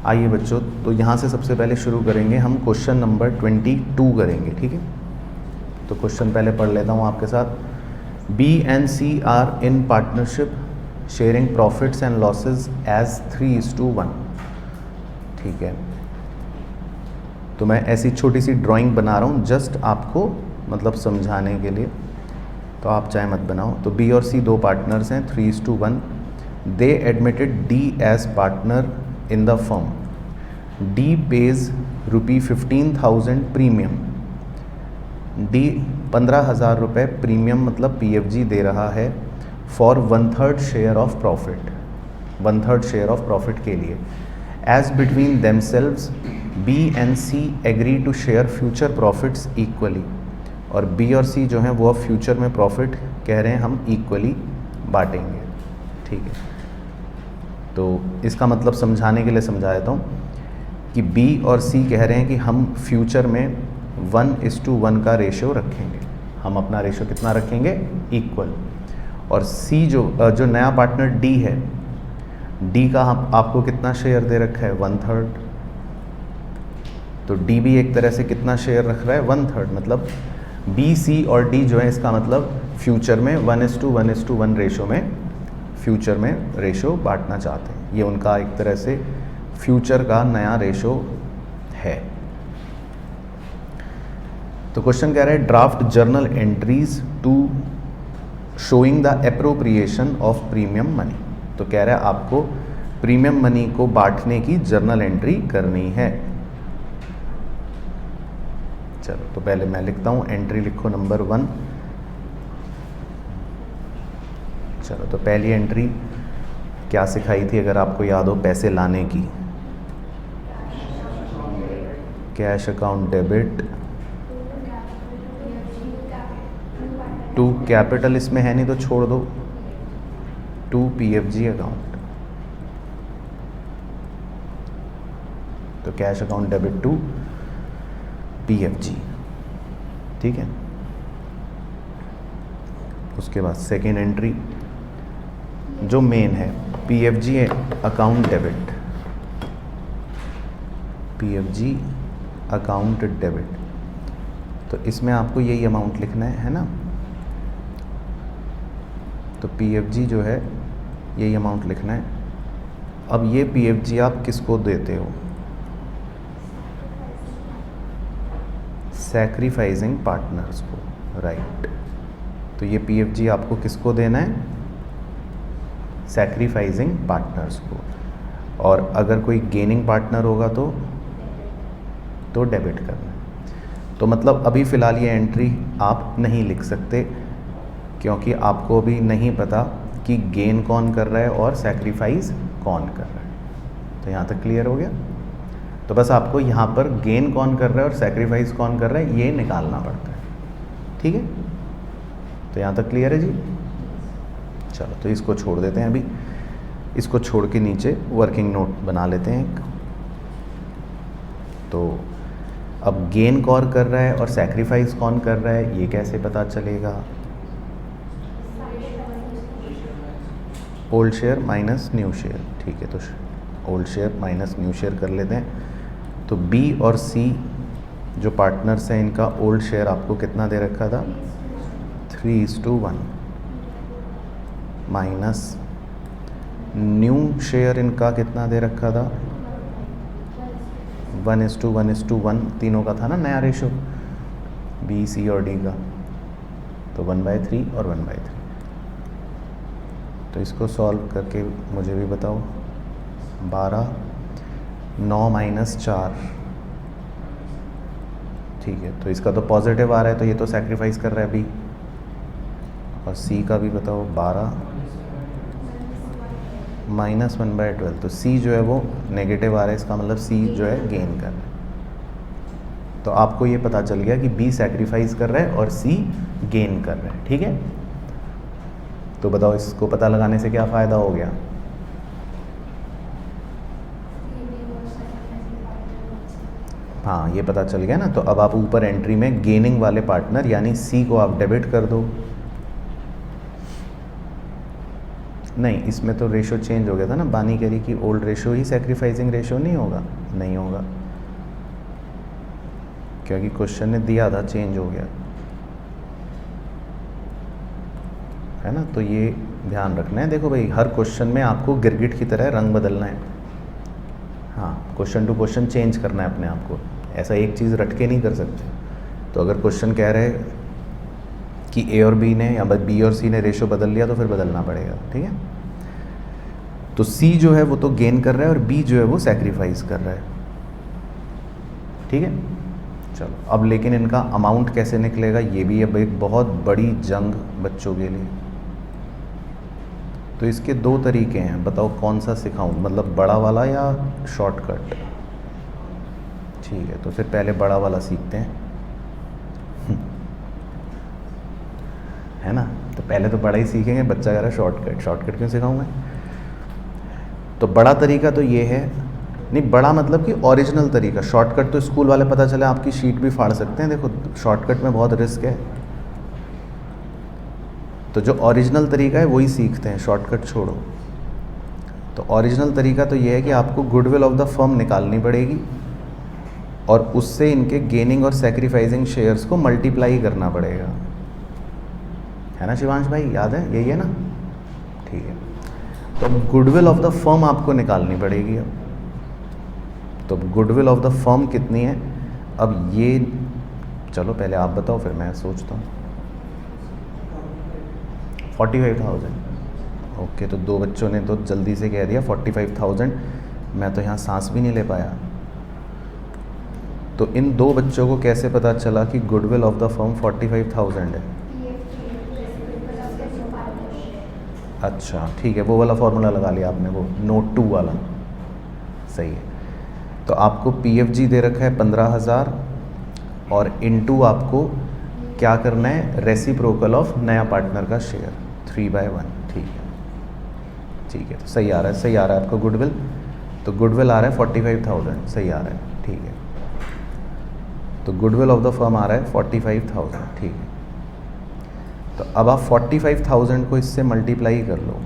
आइए बच्चों, तो यहाँ से सबसे पहले शुरू करेंगे हम क्वेश्चन नंबर 22 करेंगे, ठीक है। तो क्वेश्चन पहले पढ़ लेता हूँ आपके साथ। B and C are in partnership sharing profits and losses as 3:1, ठीक है। तो मैं ऐसी छोटी सी ड्राइंग बना रहा हूँ जस्ट आपको मतलब समझाने के लिए, तो आप चाहे मत बनाओ। तो बी और सी दो पार्टनर्स हैं, 3:1। They admitted D as partner in the firm. D pays ₹15,000 premium. D 15,000 रुपये प्रीमियम मतलब PFG दे रहा है for 1/3 share of profit, 1/3 share of profit के लिए। As between themselves B and C agree to share future profits equally. और B और C जो हैं वो अब फ्यूचर में प्रॉफिट कह रहे हैं हम इक्वली बांटेंगे, ठीक है। तो इसका मतलब समझाने के लिए समझा देता हूँ कि बी और सी कह रहे हैं कि हम फ्यूचर में 1:1 का रेशो रखेंगे। हम अपना रेशो कितना रखेंगे? इक्वल। और सी जो नया पार्टनर डी है, डी का हम आपको कितना शेयर दे रखा है? 1/3। तो डी भी एक तरह से कितना शेयर रख रहा है? 1/3। मतलब बी, सी और डी जो है इसका मतलब फ्यूचर में 1:1 रेशो में फ्यूचर में रेशो बांटना चाहते हैं। ये उनका एक तरह से फ्यूचर का नया रेशो है। तो क्वेश्चन कह रहा है draft journal entries to showing the appropriation of premium money. तो कह रहा है आपको प्रीमियम मनी को बांटने की जर्नल एंट्री करनी है। चलो तो पहले मैं लिखता हूँ, एंट्री लिखो नंबर 1। चलो तो पहली एंट्री क्या सिखाई थी अगर आपको याद हो? पैसे लाने की। Cash account debit to capital, इसमें है नहीं तो छोड़ दो, टू PFG अकाउंट। तो cash account debit to PFG, ठीक है। उसके बाद सेकेंड एंट्री जो मेन है, PFG account debit, PFG account debit. तो इसमें आपको यही अमाउंट लिखना है ना। तो PFG जो है यही अमाउंट लिखना है। अब ये PFG आप किसको देते हो? सैक्रिफाइसिंग पार्टनर्स को, राइट। तो ये PFG आपको किसको देना है? सैक्रिफाइसिंग पार्टनर्स को। और अगर कोई गेनिंग पार्टनर होगा तो डेबिट करना है। तो मतलब अभी फ़िलहाल ये एंट्री आप नहीं लिख सकते क्योंकि आपको अभी नहीं पता कि गेन कौन कर रहा है और सैक्रिफाइस कौन कर रहा है। तो यहाँ तक क्लियर हो गया? तो बस आपको यहाँ पर गेन कौन कर रहा है और सैक्रिफाइस कौन कर रहा है ये निकालना पड़ता है, ठीक है। तो यहाँ तक क्लियर है जी? चलो तो इसको छोड़ देते हैं अभी, इसको छोड़ के नीचे वर्किंग नोट बना लेते हैं एक। तो अब गेन कौन कर रहा है और सैक्रिफाइस कौन कर रहा है ये कैसे पता चलेगा? Old share minus new share, ठीक है। तो old share minus new share कर लेते हैं। तो बी और सी जो पार्टनर्स हैं इनका ओल्ड शेयर आपको कितना दे रखा था? 3:1 माइनस न्यू शेयर इनका कितना दे रखा था? 1:1 तीनों का था ना नया रेशो, बी, सी और डी का। तो 1/3 और 1/3। तो इसको सॉल्व करके मुझे भी बताओ। 12, 9 - 4, ठीक है। तो इसका तो पॉजिटिव आ रहा है तो ये तो सैक्रिफाइस कर रहा है बी। और सी का भी बताओ। 12 - 1/12। तो सी जो है वो नेगेटिव आ रहा है, इसका मतलब सी जो है गेन कर रहा है। तो आपको ये पता चल गया कि बी सैक्रिफाइस कर रहा है और सी गेन कर रहा है, ठीक है। तो बताओ इसको पता लगाने से क्या फ़ायदा हो गया? हाँ ये पता चल गया ना। तो अब आप ऊपर एंट्री में गेनिंग वाले पार्टनर यानी सी को आप डेबिट कर दो नहीं, इसमें तो रेशो चेंज हो गया था ना, बानी कह रही कि ओल्ड रेशो ही सैक्रिफाइसिंग रेशो नहीं होगा, नहीं होगा, क्योंकि क्वेश्चन ने दिया था चेंज हो गया है ना। तो ये ध्यान रखना है। देखो भाई, हर क्वेश्चन में आपको गिरगिट की तरह रंग बदलना है। हाँ, क्वेश्चन टू क्वेश्चन चेंज करना है अपने आप को, ऐसा एक चीज़ रट के नहीं कर सकते। तो अगर क्वेश्चन कह रहे हैं कि ए और बी ने या बी और सी ने रेशो बदल लिया तो फिर बदलना पड़ेगा, ठीक है। तो सी जो है वो तो गेन कर रहा है और बी जो है वो सैक्रिफाइस कर रहा है, ठीक है। चलो अब लेकिन इनका अमाउंट कैसे निकलेगा, ये भी अब एक बहुत बड़ी जंग बच्चों के लिए। तो इसके दो तरीके हैं, बताओ कौन सा सिखाऊं, मतलब बड़ा वाला या शॉर्टकट। ठीक है, तो फिर पहले बड़ा वाला सीखते हैं है ना। तो पहले तो बड़ा ही सीखेंगे, बच्चा कह रहा है शॉर्टकट, शॉर्टकट क्यों सिखाऊं मैं। तो बड़ा तरीका तो ये है, नहीं बड़ा मतलब कि ओरिजिनल तरीका। शॉर्टकट तो स्कूल वाले पता चले आपकी शीट भी फाड़ सकते हैं, देखो शॉर्टकट में बहुत रिस्क है। तो जो ओरिजिनल तरीका है वही सीखते हैं, शॉर्टकट छोड़ो। तो ओरिजिनल तरीका तो ये है कि आपको गुडविल ऑफ द फर्म निकालनी पड़ेगी और उससे इनके गेनिंग और सैक्रिफाइसिंग शेयर्स को मल्टीप्लाई करना पड़ेगा, है ना शिवांश भाई, याद है, यही है ना। ठीक है, तो गुडविल ऑफ द फर्म आपको निकालनी पड़ेगी। अब तो गुडविल ऑफ द फर्म कितनी है, अब ये चलो पहले आप बताओ फिर मैं सोचता हूँ। 45,000। ओके, तो दो बच्चों ने तो जल्दी से कह दिया 45,000, मैं तो यहाँ सांस भी नहीं ले पाया। तो इन दो बच्चों को कैसे पता चला कि गुडविल ऑफ द फर्म 45,000 है। अच्छा ठीक है, वो वाला फॉर्मूला लगा लिया आपने, वो नोट 2 वाला, सही है। तो आपको पीएफजी दे रखा है 15,000 और इनटू आपको क्या करना है, रेसिप्रोकल ऑफ नया पार्टनर का शेयर 3/1। ठीक है, ठीक है, तो सही आ रहा है, सही आ रहा है आपका गुडविल। तो गुडविल आ रहा है 45,000, सही आ रहा है, ठीक है। तो गुडविल ऑफ द फर्म आ रहा है 45,000, ठीक है। तो अब आप 45,000 को इससे मल्टीप्लाई कर लो,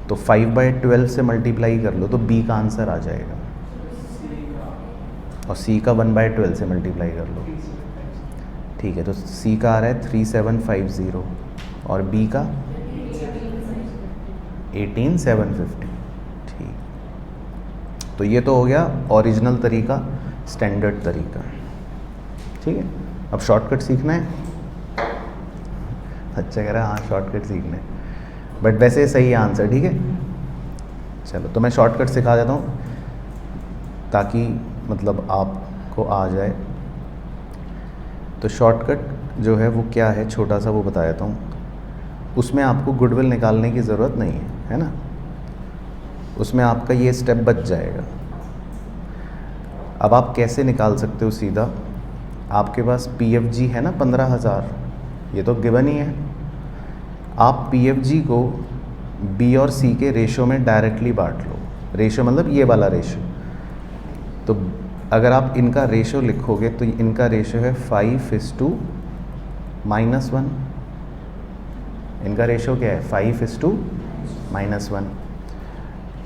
तो 5/12 से मल्टीप्लाई कर लो तो बी का आंसर आ जाएगा, और सी का 1/12 से मल्टीप्लाई कर लो। ठीक है, तो सी का आ रहा है 3750 और बी का 18,750। ठीक, तो ये तो हो गया ओरिजिनल तरीका, स्टैंडर्ड तरीका। ठीक है, अब शॉर्टकट सीखना है। अच्छा कह रहा है, हाँ शॉर्टकट सीखना है, बट वैसे सही है आंसर, ठीक है। चलो तो मैं शॉर्टकट सिखा देता हूँ ताकि मतलब आपको आ जाए। तो शॉर्टकट जो है वो क्या है, छोटा सा वो बता देता हूँ। उसमें आपको गुडविल निकालने की ज़रूरत नहीं है ना, उसमें आपका ये स्टेप बच जाएगा। अब आप कैसे निकाल सकते हो सीधा, आपके पास पीएफजी है ना 15,000, ये तो गिवन ही है। आप पीएफजी को बी और सी के रेशो में डायरेक्टली बांट लो, रेशो मतलब ये वाला रेशो। तो अगर आप इनका रेशो लिखोगे तो इनका रेशो है 5:-1। इनका रेशो क्या है, 5:-1।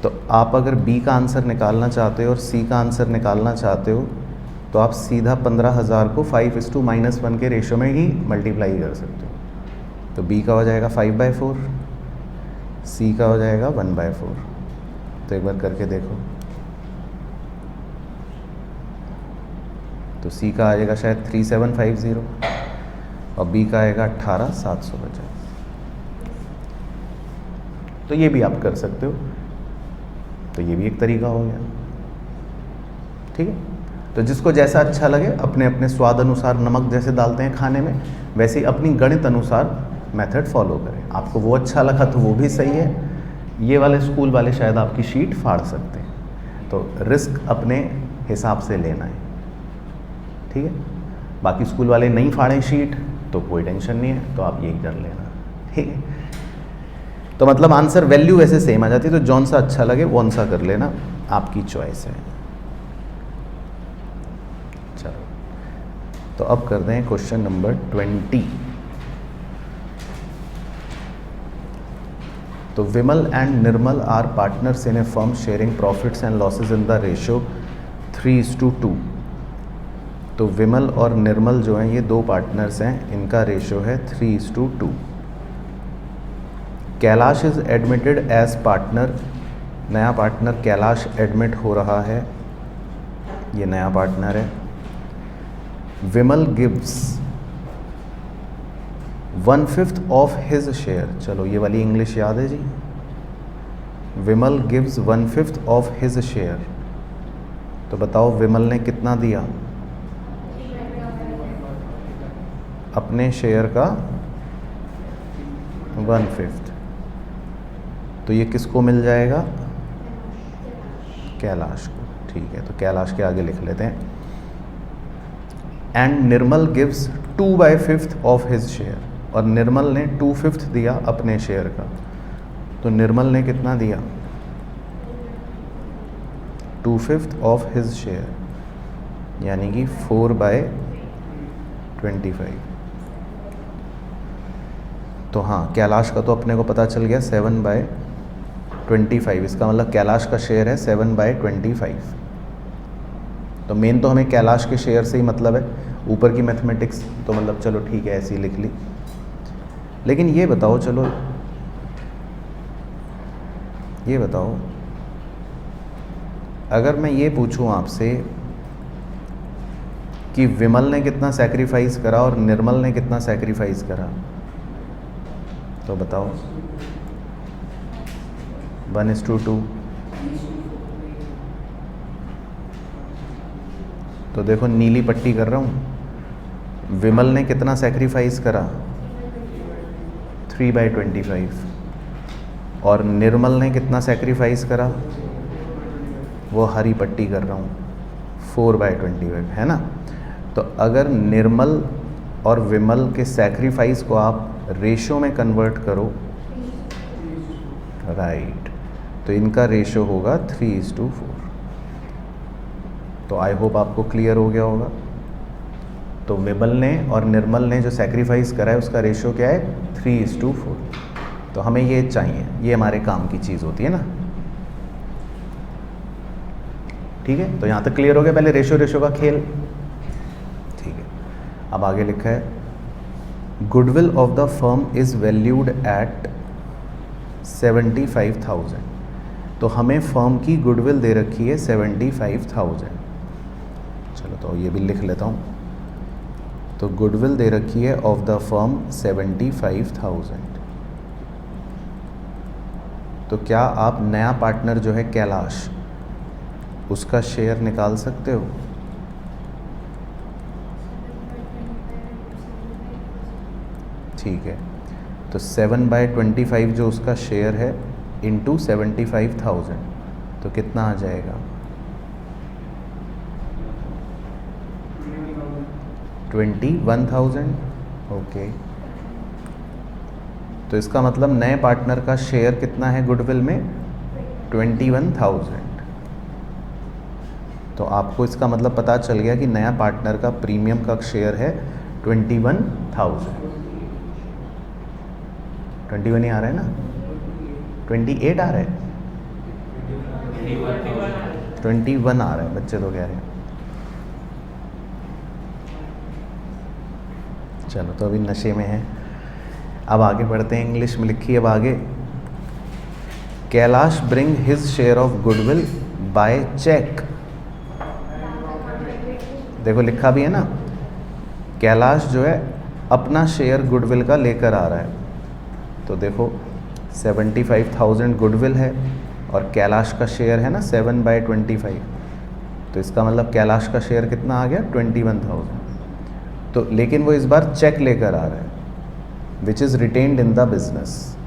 तो आप अगर बी का आंसर निकालना चाहते हो और सी का आंसर निकालना चाहते हो तो आप सीधा 15,000 को 5:-1 के रेशो में ही मल्टीप्लाई कर सकते हो। तो बी का हो जाएगा 5/4, सी का हो जाएगा 1/4। तो एक बार करके देखो, तो सी का आ जाएगा शायद 3750 और बी का आएगा 18,750। तो ये भी आप कर सकते हो, तो ये भी एक तरीका हो गया, ठीक है। तो जिसको जैसा अच्छा लगे, अपने अपने स्वाद अनुसार, नमक जैसे डालते हैं खाने में वैसे ही अपनी गणित अनुसार मेथड फॉलो करें। आपको वो अच्छा लगा तो वो भी सही है, ये वाले स्कूल वाले शायद आपकी शीट फाड़ सकते हैं, तो रिस्क अपने हिसाब से लेना है, ठीक है। बाकी स्कूल वाले नहीं फाड़ें शीट तो कोई टेंशन नहीं है, तो आप यही कर लेना, ठीक है। तो मतलब आंसर वैल्यू वैसे सेम आ जाती है, तो जौन सा अच्छा लगे वौन सा कर लेना, आपकी चॉइस है। चलो तो अब करते हैं क्वेश्चन नंबर 20। तो Vimal and Nirmal are partners in a firm sharing profits and losses in the ratio 3:2। तो विमल और निर्मल जो हैं ये दो पार्टनर्स हैं, इनका रेशियो है 3:2। Kailash is admitted as partner, नया पार्टनर कैलाश एडमिट हो रहा है, ये नया पार्टनर है। Vimal gives 1/5 of his share, चलो ये वाली इंग्लिश याद है जी। Vimal gives 1/5 of his share, तो बताओ विमल ने कितना दिया अपने शेयर का 1/5। तो ये किसको मिल जाएगा, कैलाश को, ठीक है। तो कैलाश के आगे लिख लेते हैं। And Nirmal gives 2/5 of his share, और निर्मल ने 2/5 दिया अपने शेयर का, तो निर्मल ने कितना दिया 2/5 ऑफ हिज शेयर, यानी कि 4/25। तो हाँ, कैलाश का तो अपने को पता चल गया 7/25, इसका मतलब कैलाश का शेयर है 7/25। तो मेन तो हमें कैलाश के शेयर से ही मतलब है, ऊपर की मैथमेटिक्स तो मतलब चलो ठीक है ऐसे ही लिख ली। लेकिन ये बताओ, चलो ये बताओ, अगर मैं ये पूछूं आपसे कि विमल ने कितना सैक्रिफाइस करा और निर्मल ने कितना सैक्रिफाइस करा, तो बताओ 1:2। तो देखो नीली पट्टी कर रहा हूँ, विमल ने कितना सैक्रिफाइस करा 3/25, और निर्मल ने कितना सैक्रिफाइस करा, वो हरी पट्टी कर रहा हूँ 4/25, है ना। तो अगर निर्मल और विमल के सैक्रिफाइस को आप रेशो में कन्वर्ट करो, राइट, तो इनका रेशो होगा 3:4। तो आई होप आपको क्लियर हो गया होगा। तो विमल ने और निर्मल ने जो सैक्रिफाइस करा है उसका रेशो क्या है 3:4। तो हमें ये चाहिए, ये हमारे काम की चीज़ होती है ना, ठीक है। तो यहाँ तक क्लियर हो गया, पहले रेशो का खेल, ठीक है। अब आगे लिखा है goodwill of the firm is valued at 75,000। तो हमें फर्म की गुडविल दे रखी है 75,000। चलो तो ये भी लिख लेता हूँ। तो गुडविल दे रखी है ऑफ द फर्म 75,000। तो क्या आप नया पार्टनर जो है कैलाश, उसका शेयर निकाल सकते हो? ठीक है, तो 7/25 जो उसका शेयर है इंटू 75,000, तो कितना आ जाएगा 21,000। ओके, तो इसका मतलब नए पार्टनर का शेयर कितना है गुडविल में 21,000। तो आपको इसका मतलब पता चल गया कि नया पार्टनर का प्रीमियम का शेयर है 21,000। 21 ही आ रहा है ना, 28 आ रहा है, 21 आ रहा है, बच्चे तो कह रहे हैं। चलो तो अभी नशे में है। अब आगे बढ़ते हैं, इंग्लिश में लिखी है अब आगे। Kailash bring his share of goodwill by cheque. देखो लिखा भी है ना, कैलाश जो है अपना शेयर गुडविल का लेकर आ रहा है। तो देखो 75,000 गुडविल है और कैलाश का शेयर है ना 7/25, तो इसका मतलब कैलाश का शेयर कितना आ गया 21,000। तो लेकिन वो इस बार चेक लेकर आ रहा है, which is retained in the business.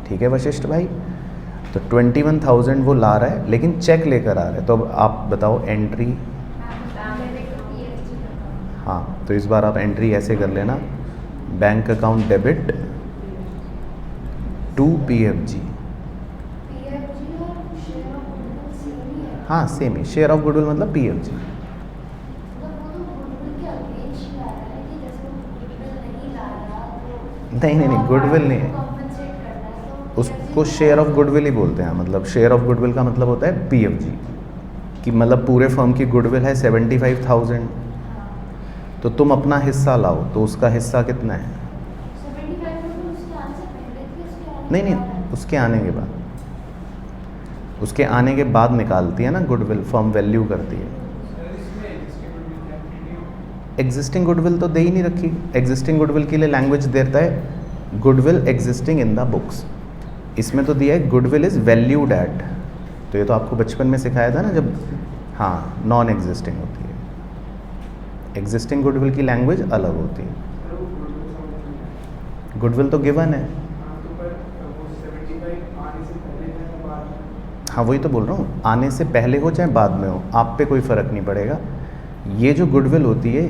ठीक है वशिष्ठ भाई, तो 21,000 वो ला रहा है लेकिन चेक लेकर आ रहा है। तो अब आप बताओ एंट्री, हाँ तो इस बार आप एंट्री ऐसे कर लेना, bank account debit to PFG। हाँ सेम ही, शेयर ऑफ गुडविल मतलब PFG। नहीं गुडविल नहीं है, इसको शेयर ऑफ गुडविल ही बोलते हैं। मतलब शेयर ऑफ गुडविल का मतलब होता है पीएफजी, कि मतलब पूरे फर्म की गुडविल है 75,000, तो तुम अपना हिस्सा लाओ, तो उसका हिस्सा कितना है? 75 तो उसके आने से पहले थी, उसके आने नहीं के नहीं, बाद उसके आने के बाद, उसके आने के बाद निकालती है ना गुडविल, फर्म वैल्यू करती है। एग्जिस्टिंग गुडविल तो दे ही नहीं रखी। एग्जिस्टिंग गुडविल के लिए लैंग्वेज देता है goodwill existing in the books. इसमें तो दिया है गुडविल इज़ वैल्यूड एट, तो ये तो आपको बचपन में सिखाया था ना जब, हाँ, नॉन एग्जिस्टिंग होती है। एग्जिस्टिंग गुडविल की लैंग्वेज अलग होती है। गुडविल तो गिवन है। हाँ वही तो बोल रहा हूँ, आने से पहले हो चाहे बाद में हो, आप पे कोई फ़र्क नहीं पड़ेगा। ये जो गुडविल होती है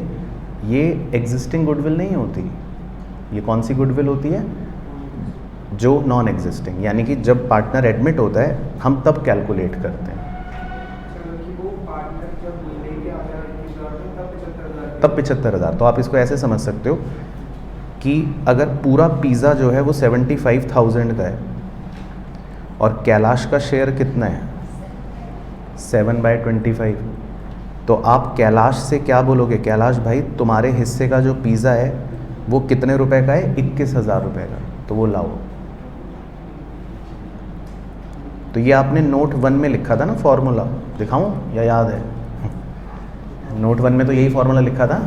ये एग्जिस्टिंग गुडविल नहीं होती। ये कौन सी गुडविल होती है? जो नॉन एग्जिस्टिंग, यानी कि जब पार्टनर एडमिट होता है हम तब कैलकुलेट करते हैं। तब 75,000। तो आप इसको ऐसे समझ सकते हो कि अगर पूरा पिज़्ज़ा जो है वो 75,000 का है और कैलाश का शेयर कितना है? 7/25। तो आप कैलाश से क्या बोलोगे? कैलाश भाई तुम्हारे हिस्से का जो पिज़्ज़ा है वो कितने रुपए का है? 21,000 रुपये का, तो वो लाओ। तो ये आपने नोट 1 में लिखा था ना फॉर्मूला, दिखाऊं या याद है? नोट 1 में तो यही फॉर्मूला लिखा था।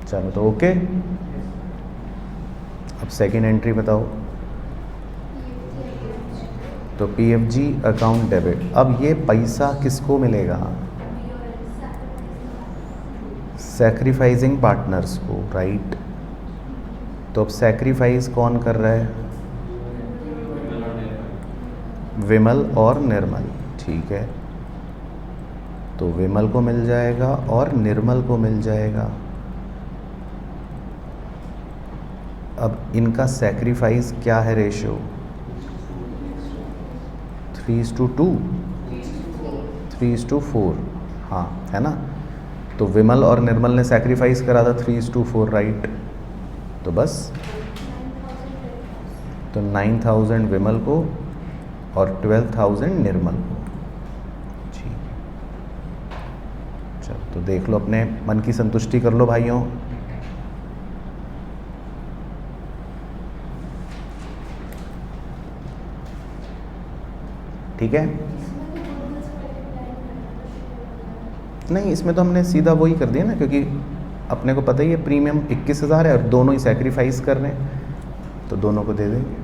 चलो तो ओके। अब सेकेंड एंट्री बताओ। तो पीएफजी अकाउंट डेबिट। अब ये पैसा किसको मिलेगा? सैक्रिफाइसिंग पार्टनर्स को, राइट। तो अब सैक्रिफाइस कौन कर रहा है? विमल और निर्मल, ठीक है। तो विमल को मिल जाएगा और निर्मल को मिल जाएगा। अब इनका सैक्रिफाइस क्या है रेशियो? 3:2, 3:4, हाँ है ना। तो विमल और निर्मल ने सैक्रिफाइस करा था 3:4, राइट। तो बस, तो 9,000 विमल को और 12,000 निर्मल को, ठीक। चलो तो देख लो, अपने मन की संतुष्टि कर लो भाइयों। ठीक है। नहीं, इसमें तो हमने सीधा वही कर दिया ना, क्योंकि अपने को पता ही है प्रीमियम 21,000 है और दोनों ही सैक्रिफाइस कर रहे हैं, तो दोनों को दे देंगे।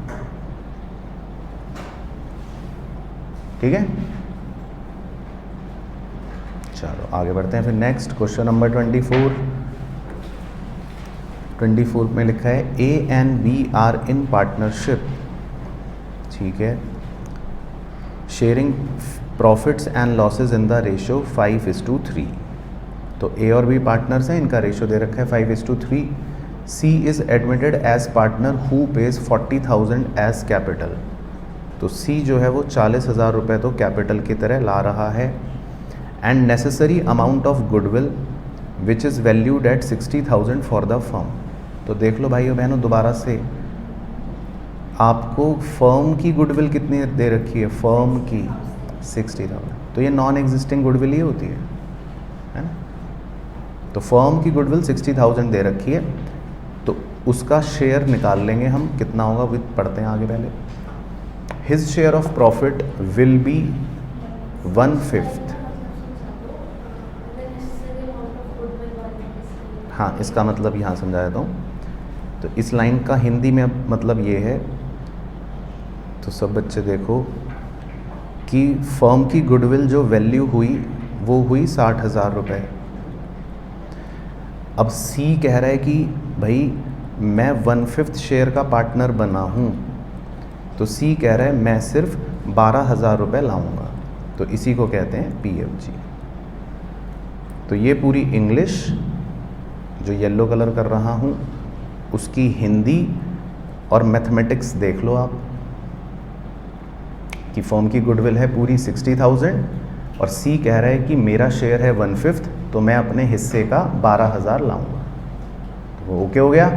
ठीक है, चलो आगे बढ़ते हैं फिर। नेक्स्ट क्वेश्चन नंबर 24 में लिखा है A and B are in partnership, ठीक है, sharing profits and losses in the ratio 5:3। तो ए और बी पार्टनर्स हैं, इनका रेशियो दे रखा है 5:3। C is admitted as partner who pays 40,000 as capital. तो सी जो है वो 40,000 रुपये तो कैपिटल की तरह ला रहा है। And necessary amount of goodwill which is valued at 60,000 for the firm. तो देख लो भाइयों बहनों, दोबारा से आपको फर्म की गुडविल कितनी दे रखी है? फर्म की 60,000। तो ये नॉन एग्जिस्टिंग गुडविल ही होती है ना। तो फर्म की गुडविल 60,000 दे रखी है, तो उसका शेयर निकाल लेंगे हम, कितना होगा विद पढ़ते हैं आगे पहले। His share of profit will be 1/5। हाँ, इसका मतलब यहाँ समझा देता हूँ। तो इस लाइन का हिंदी में मतलब ये है, तो सब बच्चे देखो कि फर्म की गुडविल जो वैल्यू हुई वो हुई 60,000 रुपये। अब सी कह रहा है कि भाई मैं 1/5 शेयर का पार्टनर बना हूँ, तो सी कह रहा है मैं सिर्फ 12,000 रुपये लाऊंगा, तो इसी को कहते हैं पीएफजी। तो ये पूरी इंग्लिश जो येलो कलर कर रहा हूँ उसकी हिंदी और मैथमेटिक्स देख लो आप, कि फर्म की गुडविल है पूरी 60,000 और सी कह रहा है कि मेरा शेयर है 1/5, तो मैं अपने हिस्से का 12,000 लाऊंगा। तो वो ओके हो गया।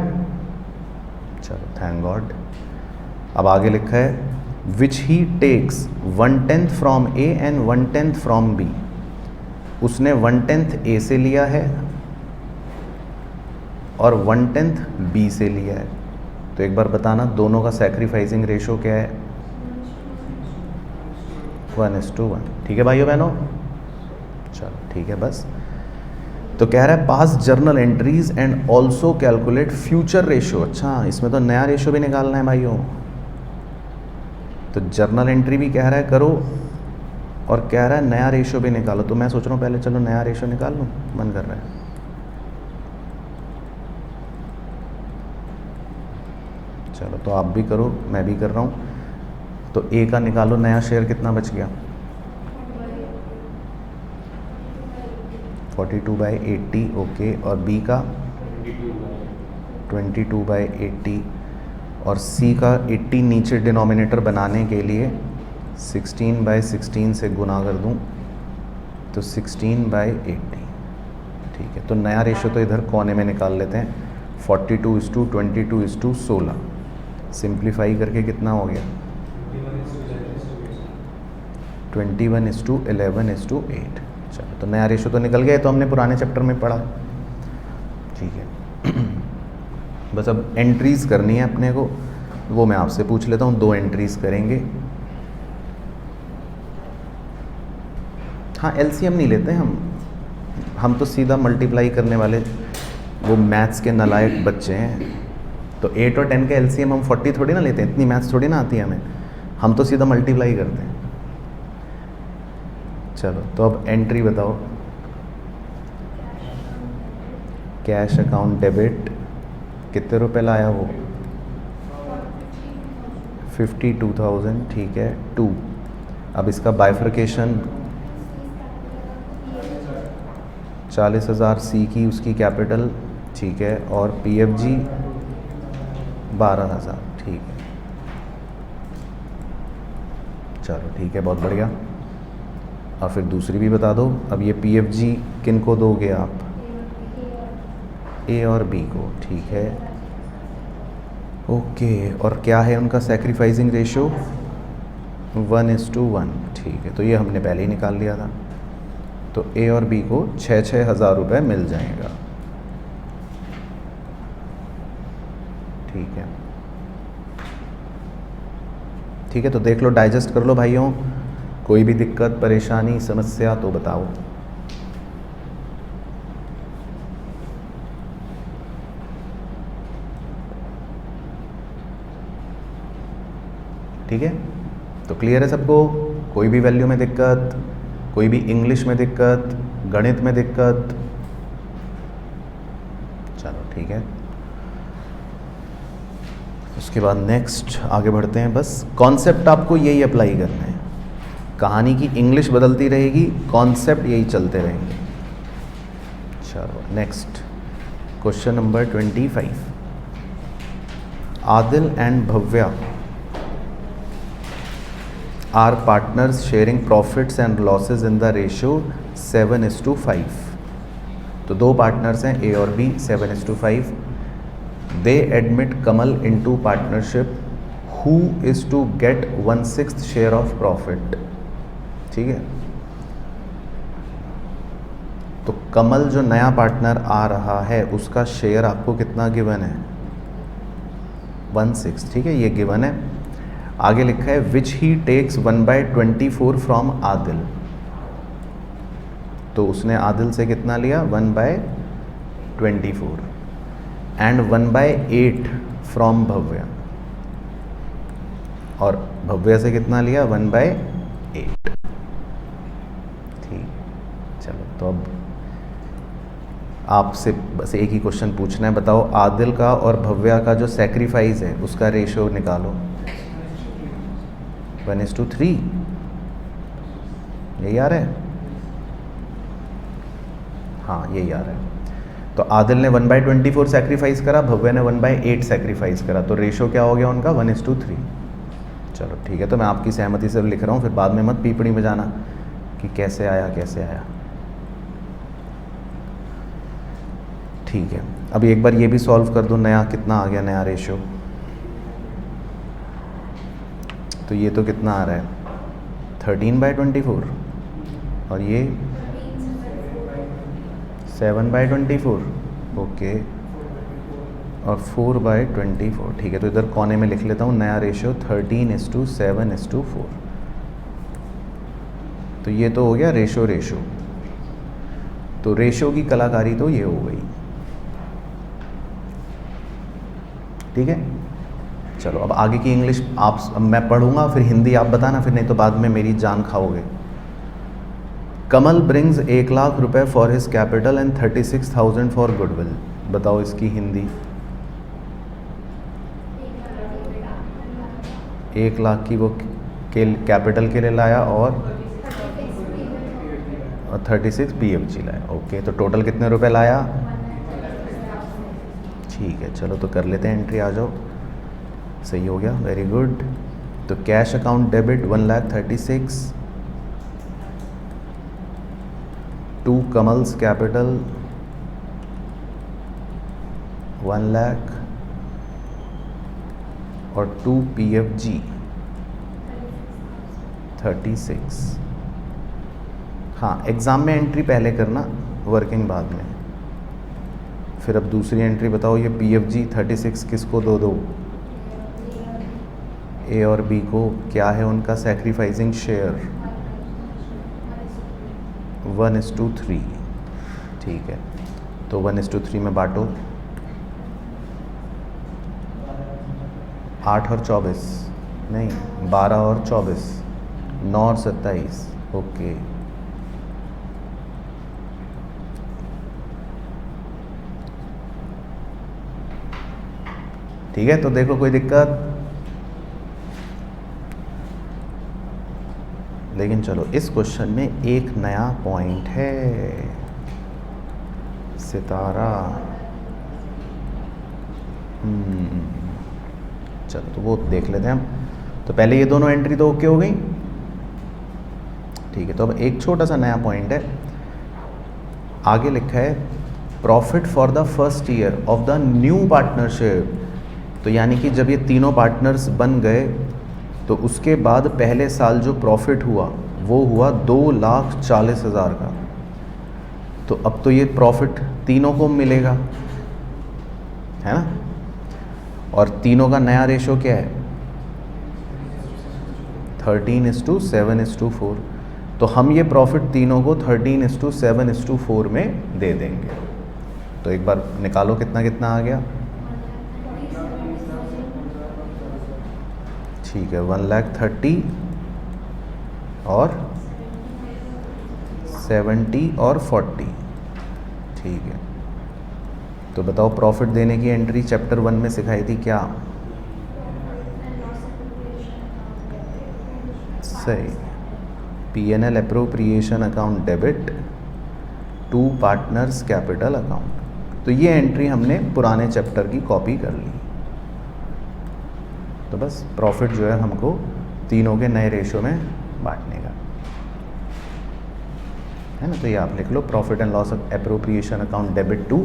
चलो थैंक गॉड। अब आगे लिखा है which he takes 1/10 from A and 1/10 from B. उसने 1/10 ए से लिया है और 1/10 बी से लिया है। तो एक बार बताना दोनों का सैक्रिफाइसिंग रेशो क्या है? 1:1। ठीक है भाइयों बहनों, चलो ठीक है बस। तो कह रहा है पास journal entries and also calculate future ratio. अच्छा, इसमें तो नया रेशो भी निकालना है भाइयों। तो जर्नल एंट्री भी कह रहा है करो और कह रहा है नया रेशो भी निकालो। तो मैं सोच रहा हूँ पहले चलो नया रेशो निकाल लूँ, मन कर रहा है। चलो तो आप भी करो, मैं भी कर रहा हूँ। तो ए का निकालो नया शेयर, कितना बच गया? 42/80। ओके, और बी का 22/80 और सी का 80 नीचे डिनोमिनेटर बनाने के लिए 16/16 से गुना कर दूं तो 16/80। ठीक है, तो नया रेशो तो इधर कोने में निकाल लेते हैं। 42:22:16 सिंप्लीफाई करके कितना हो गया? 21:11:8। चलो तो नया रेशो तो निकल गया, तो हमने पुराने चैप्टर में पढ़ा। ठीक है बस अब एंट्रीज करनी है अपने को, वो मैं आपसे पूछ लेता हूँ। 2 एंट्रीज करेंगे। हाँ एलसीएम नहीं लेते हम तो सीधा मल्टीप्लाई करने वाले वो मैथ्स के नालायक बच्चे हैं। तो 8 और 10 का एलसीएम हम 40 थोड़ी ना लेते हैं, इतनी मैथ्स थोड़ी ना आती है हमें। हम तो सीधा मल्टीप्लाई करते हैं। चलो तो अब एंट्री बताओ। कैश अकाउंट डेबिट कितने रुपए लाया वो? 52,000। ठीक है 2। अब इसका बाइफर्केशन 40,000 सी की उसकी कैपिटल। ठीक है, और पीएफजी 12,000। ठीक है चलो ठीक है, बहुत बढ़िया। और फिर दूसरी भी बता दो। अब ये पीएफजी किन को दोगे आप? ए और बी को। ठीक है ओके, और क्या है उनका सैक्रिफाइसिंग रेशो? 1:1। ठीक है, तो ये हमने पहले ही निकाल लिया था। तो ए और बी को 6-6 हज़ार रुपये मिल जाएगा। ठीक है ठीक है, तो देख लो, डाइजेस्ट कर लो भाइयों। कोई भी दिक्कत परेशानी समस्या तो बताओ। ठीक है, तो क्लियर है सबको? कोई भी वैल्यू में दिक्कत, कोई भी इंग्लिश में दिक्कत, गणित में दिक्कत? चलो ठीक है, उसके बाद नेक्स्ट आगे बढ़ते हैं। बस कॉन्सेप्ट आपको यही अप्लाई करना है। कहानी की इंग्लिश बदलती रहेगी, कॉन्सेप्ट यही चलते रहेंगे। चलो next question number 25। Adil and Bhavya are partners sharing profits and losses in the ratio 7:5। तो 2 पार्टनर्स हैं ए और B, 7:5। They admit Kamal into partnership who is to get 1/6 share of profit. ठीक है, तो कमल जो नया पार्टनर आ रहा है उसका शेयर आपको कितना गिवन है? 1/6। ठीक है, ये गिवन है। आगे लिखा है which he takes 1/24 from Adil. तो उसने आदिल से कितना लिया? 1/24 एंड 1/8 फ्रॉम भव्या, और भव्या से कितना लिया? 1/8। ठीक, चलो तो अब आपसे बस एक ही क्वेश्चन पूछना है। बताओ आदिल का और भव्या का जो सैक्रिफाइस है उसका रेशो निकालो। 1:3। यही आ रहा है? हाँ यही आ रहा है। तो आदिल ने 1/24 सैक्रिफाइस करा, भव्या ने 1/8 सैक्रिफाइस करा, तो रेशो क्या हो गया उनका? 1:3। चलो ठीक है, तो मैं आपकी सहमति से लिख रहा हूँ, फिर बाद में मत पीपड़ी में जाना कि कैसे आया कैसे आया। ठीक है, अभी एक बार ये भी सॉल्व कर दो, नया कितना आ गया, नया रेशो। तो ये तो कितना आ रहा है 13/24 और ये 7/24, ओके, और 4/24। ठीक है, तो इधर कोने में लिख लेता हूँ नया रेशो 13:7:4। तो ये तो हो गया रेशो। तो रेशो की कलाकारी तो ये हो गई। ठीक है, चलो अब आगे की इंग्लिश अब मैं पढ़ूंगा, फिर हिंदी आप बताना, फिर नहीं तो बाद में मेरी जान खाओगे। कमल ब्रिंग्स 1 लाख रुपए for his capital and 36,000 for goodwill. बताओ इसकी हिंदी। 1 लाख की वो कैपिटल के लिए लाया और 36 PFG लाया। ओके, तो टोटल कितने रुपए लाया? ठीक है, चलो तो कर लेते हैं एंट्री, आ जाओ। सही हो गया, वेरी गुड। तो cash account debit 1,36,000 to Kamal's capital 1 lakh और 2 PFG 36। हाँ, एग्ज़ाम में एंट्री पहले करना, वर्किंग बाद में। फिर अब दूसरी एंट्री बताओ, ये PFG 36 किसको दो? ए और बी को। क्या है उनका सैक्रिफाइसिंग शेयर? 1:3। ठीक है, तो 1:3 में बांटो। 8 और 24 नहीं, 12 और 24, 9 और 27। ओके, ठीक है, तो देखो कोई दिक्कत? लेकिन चलो इस क्वेश्चन में एक नया पॉइंट है, सितारा। चलो तो वो देख लेते हैं हम। तो पहले ये दोनों एंट्री तो ओके हो गई। ठीक है, तो अब एक छोटा सा नया पॉइंट है, आगे लिखा है profit for the first year of the new partnership. तो यानी कि जब ये तीनों पार्टनर्स बन गए तो उसके बाद पहले साल जो प्रॉफिट हुआ वो हुआ 2,40,000 का। तो अब तो ये प्रॉफिट तीनों को मिलेगा, है ना? और तीनों का नया रेशो क्या है? 13:7:4। तो हम ये प्रॉफिट तीनों को 13:7:4 में दे देंगे। तो एक बार निकालो कितना कितना आ गया। ठीक है, 1,30,000 और 70 और 40। ठीक है, तो बताओ प्रॉफिट देने की एंट्री चैप्टर 1 में सिखाई थी क्या? सही, P&L appropriation account debit to partners capital account. तो ये एंट्री हमने पुराने चैप्टर की कॉपी कर ली। तो बस प्रॉफिट जो है हमको तीनों के नए रेशो में बांटने का है ना। तो ये आप लिख लो, profit and loss appropriation account debit to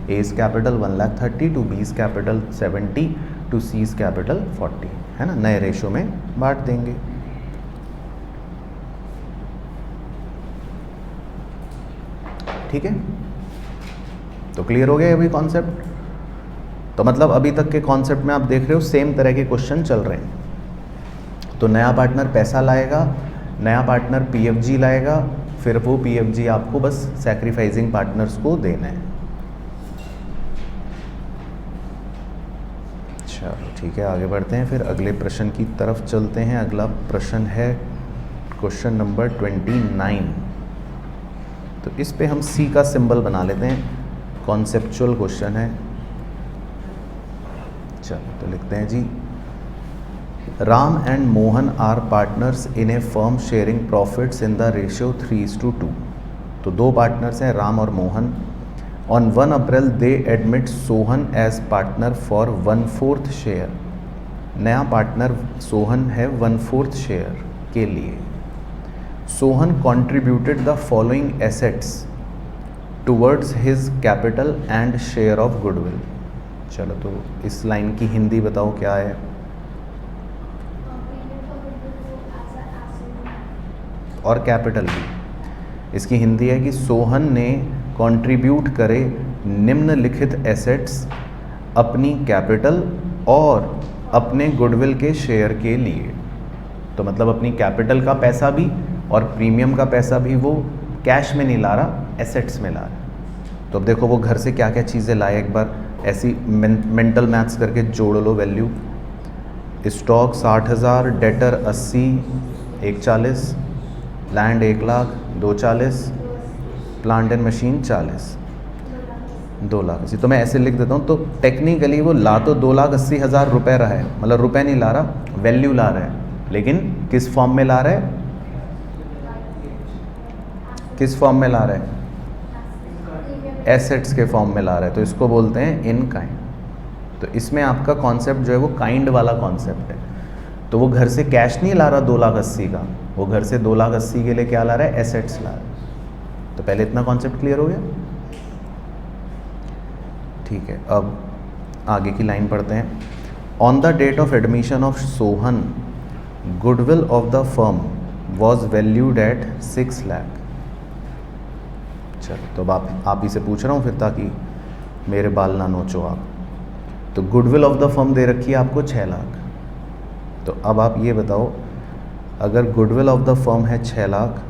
A's capital 1,30,000 to B's capital 70 to C's capital 40, है ना, नए रेशो में बांट देंगे। ठीक है, तो क्लियर हो गया अभी कॉन्सेप्ट? तो मतलब अभी तक के कॉन्सेप्ट में आप देख रहे हो सेम तरह के क्वेश्चन चल रहे हैं। तो नया पार्टनर पैसा लाएगा, नया पार्टनर PFG लाएगा, फिर वो PFG आपको बस सैक्रिफाइसिंग पार्टनर्स को देना है। चलो ठीक है, आगे बढ़ते हैं, फिर अगले प्रश्न की तरफ चलते हैं। अगला प्रश्न है क्वेश्चन नंबर 29। तो इस पे हम C का सिंबल बना लेते हैं, कॉन्सेप्चुअल क्वेश्चन है। चलो तो लिखते हैं जी, Ram and Mohan are partners in a firm sharing profits in the ratio 3:2। तो दो पार्टनर्स हैं राम और Mohan. On 1 April they admit Sohan as partner for 1/4 share. नया पार्टनर सोहन है 1/4 शेयर के लिए। Sohan contributed the following assets towards his capital and share of goodwill. चलो तो इस लाइन की हिंदी बताओ क्या है। और कैपिटल भी, इसकी हिंदी है कि सोहन ने कंट्रीब्यूट करे निम्नलिखित एसेट्स अपनी कैपिटल और अपने गुडविल के शेयर के लिए। तो मतलब अपनी कैपिटल का पैसा भी और प्रीमियम का पैसा भी वो कैश में नहीं ला रहा, एसेट्स में ला रहा है। तो अब देखो वो घर से क्या क्या चीज़ें लाए, एक बार ऐसी मेंटल मैथ्स करके जोड़ low value. Stock 60,000, debtor 80, 140, land 1 lakh, 240, plant and machine 40, 2 lakh 80। तो मैं ऐसे लिख देता हूँ। तो टेक्निकली वो ला तो 2,80,000 रुपये रहा है, मतलब रुपए नहीं ला रहा, वैल्यू ला रहा है, लेकिन किस फॉर्म में ला रहा है, किस फॉर्म में ला रहा है, एसेट्स के फॉर्म में ला रहा है। तो इसको बोलते हैं इन काइंड। तो इसमें आपका कॉन्सेप्ट जो है वो काइंड वाला कॉन्सेप्ट है। तो वो घर से कैश नहीं ला रहा 2,80,000 का, वो घर से 2,80,000 के लिए क्या ला रहा है, एसेट्स ला रहा है। तो पहले इतना कॉन्सेप्ट क्लियर हो गया। ठीक है, अब आगे की लाइन पढ़ते हैं। On the date of admission of Sohan, goodwill of the firm was valued at 6 lakh. चलो तो अब आप ही से पूछ रहा हूँ फिर, ताकि मेरे बाल ना नोचो आप। तो गुडविल ऑफ द फर्म दे रखी है आपको 6 लाख। तो अब आप ये बताओ, अगर गुडविल ऑफ द फर्म है 6 लाख,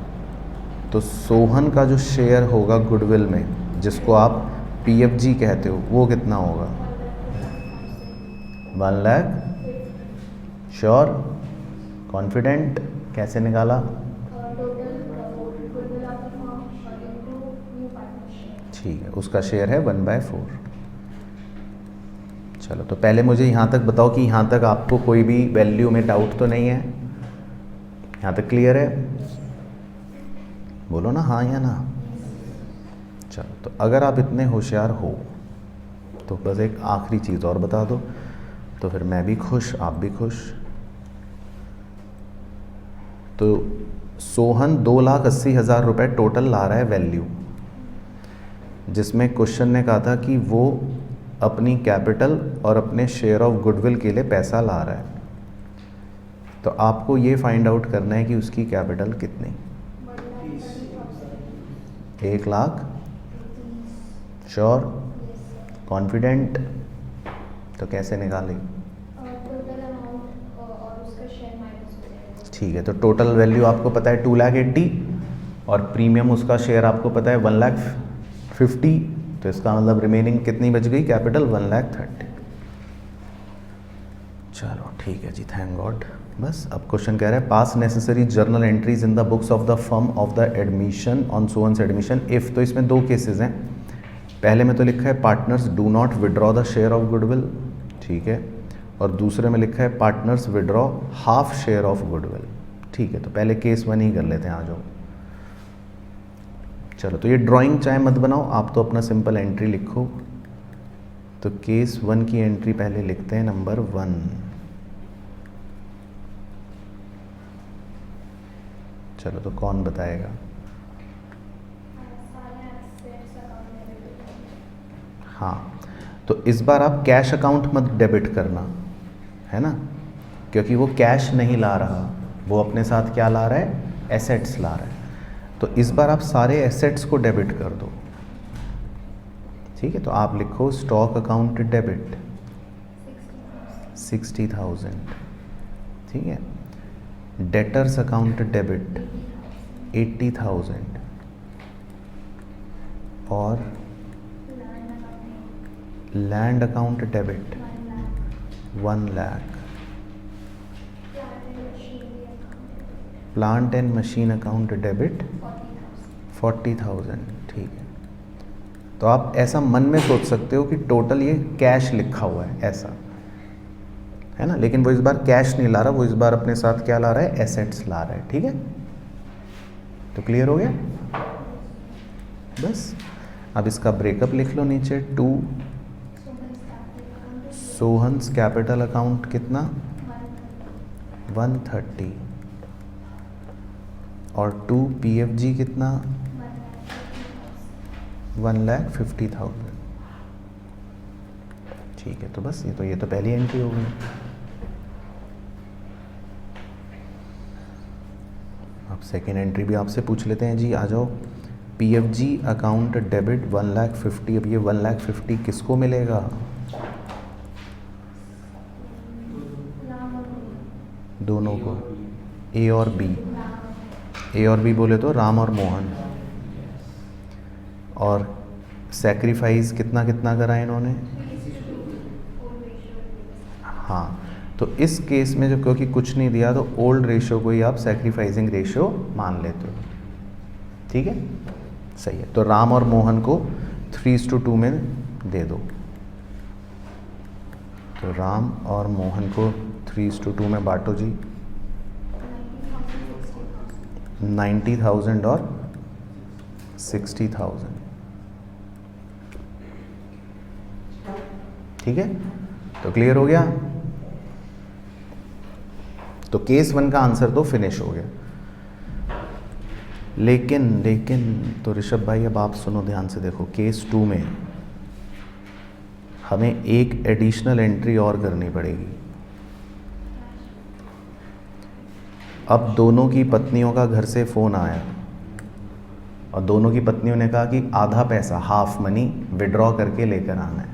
तो सोहन का जो शेयर होगा गुडविल में, जिसको आप PFG कहते हो, वो कितना होगा, 1 लाख। श्योर, कॉन्फिडेंट, कैसे निकाला, ठीक है, उसका शेयर है 1/4। चलो तो पहले मुझे यहाँ तक बताओ कि यहाँ तक आपको कोई भी वैल्यू में डाउट तो नहीं है, यहाँ तक क्लियर है, बोलो ना हाँ या ना। चलो तो अगर आप इतने होशियार हो तो बस एक आखिरी चीज़ और बता दो, तो फिर मैं भी खुश, आप भी खुश। तो सोहन 2,80,000 रुपये टोटल ला रहा है वैल्यू, जिसमें क्वेश्चन ने कहा था कि वो अपनी कैपिटल और अपने शेयर ऑफ गुडविल के लिए पैसा ला रहा है। तो आपको ये फाइंड आउट करना है कि उसकी कैपिटल कितनी, 1 लाख। श्योर, कॉन्फिडेंट, तो कैसे निकालें, ठीक है। तो टोटल वैल्यू आपको पता है 2,80,000 और प्रीमियम उसका शेयर आपको पता है 1,50,000। तो इसका मतलब रिमेनिंग कितनी बच गई कैपिटल, 1,30,000। चलो ठीक है जी, थैंक गॉड। बस अब क्वेश्चन कह रहा है pass necessary journal entries in the books of the firm of the admission on Sohan's admission if. तो इसमें 2 केसेस हैं। पहले में तो लिखा है partners do not withdraw the share of goodwill, ठीक है, और दूसरे में लिखा है partners withdraw half share of goodwill, ठीक है। तो पहले केस 1 ही कर लेते हैं, आ जाओ। चलो तो ये ड्राइंग चाहे मत बनाओ, आप तो अपना सिंपल एंट्री लिखो। तो केस 1 की एंट्री पहले लिखते हैं, नंबर 1। चलो तो कौन बताएगा, हाँ। तो इस बार आप कैश अकाउंट मत डेबिट करना, है ना, क्योंकि वो कैश नहीं ला रहा, वो अपने साथ क्या ला रहा है, एसेट्स ला रहा है। तो इस बार आप सारे एसेट्स को डेबिट कर दो, ठीक है। तो आप लिखो स्टॉक अकाउंट डेबिट 60,000, ठीक है। डेटर्स अकाउंट डेबिट 80,000 और land account debit 1 lakh. Plant and machine account debit 40,000, ठीक है। तो आप ऐसा मन में सोच सकते हो कि टोटल ये कैश लिखा हुआ है, ऐसा है ना, लेकिन वो इस बार कैश नहीं ला रहा, वो इस बार अपने साथ क्या ला रहा है, एसेट्स ला रहा है, ठीक है। तो क्लियर हो गया। बस अब इसका ब्रेकअप लिख लो नीचे। 2 सोहन्स कैपिटल अकाउंट कितना, 130 और 2 PFG कितना, 1,50,000। ठीक है, तो बस ये तो पहली एंट्री हो गई। अब सेकेंड एंट्री भी आपसे पूछ लेते हैं जी, आ जाओ। PFG account debit 1,50,000। अब ये 1,50,000 किसको मिलेगा? दोनों को, A और B। A और B बोले तो राम और मोहन। और सेक्रीफाइस कितना कितना करा इन्होंने? हाँ, तो इस केस में जो क्योंकि कुछ नहीं दिया तो ओल्ड रेशो को ही आप सेक्रीफाइसिंग रेशो मान लेते हो। ठीक है, सही है। तो राम और मोहन को 3:2 में दे दो। तो राम और मोहन को 3:2 में बांटो जी। 90,000 और 60,000। ठीक है, तो क्लियर हो गया। तो केस 1 का आंसर तो फिनिश हो गया। लेकिन तो ऋषभ भाई अब आप सुनो ध्यान से, देखो केस 2 में हमें एक एडिशनल एंट्री और करनी पड़ेगी। अब दोनों की पत्नियों का घर से फ़ोन आया और दोनों की पत्नियों ने कहा कि आधा पैसा, हाफ मनी विड्रॉ करके लेकर आना है।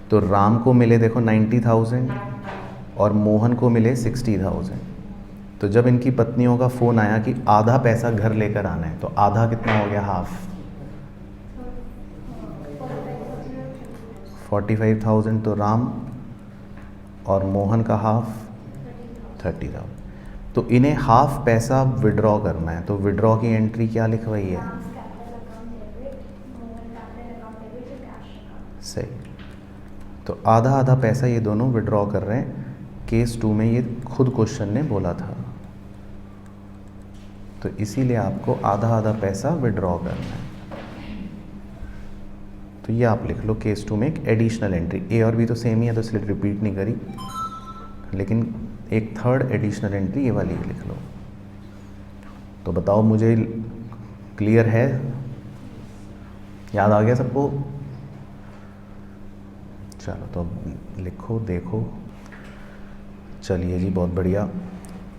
तो राम को मिले देखो 90,000 और मोहन को मिले 60,000। तो जब इनकी पत्नियों का फ़ोन आया कि आधा पैसा घर लेकर आना है, तो आधा कितना हो गया? हाफ 45,000। तो राम और मोहन का हाफ 30,000। तो इन्हें हाफ पैसा विड्रॉ करना है। तो विड्रॉ की एंट्री क्या लिखवाई है? सही। तो आधा आधा पैसा ये दोनों विड्रॉ कर रहे हैं। केस 2 में ये खुद क्वेश्चन ने बोला था, तो इसीलिए आपको आधा आधा पैसा विड्रॉ करना है। तो ये आप लिख लो केस 2 में एक एडिशनल एंट्री। ए और बी तो सेम ही है तो इसलिए रिपीट नहीं करी, लेकिन एक थर्ड एडिशनल एंट्री ये वाली लिख लो। तो बताओ मुझे, क्लियर है? याद आ गया सबको? चलो तो अब लिखो, देखो। चलिए जी, बहुत बढ़िया।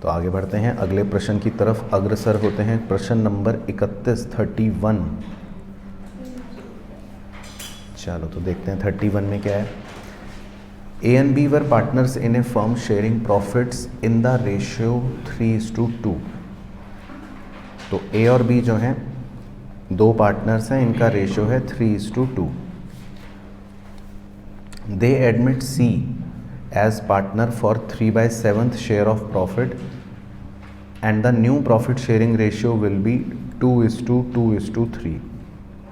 तो आगे बढ़ते हैं, अगले प्रश्न की तरफ अग्रसर होते हैं। प्रश्न नंबर 31 चलो तो देखते हैं 31 में क्या है। A and B were partners in a firm sharing profits in the ratio 3:2। तो A और B जो हैं दो पार्टनर्स हैं, इनका रेशियो है 3:2। They admit C as partner for 3/7 share of profit and the new profit sharing ratio will be 2:2:3।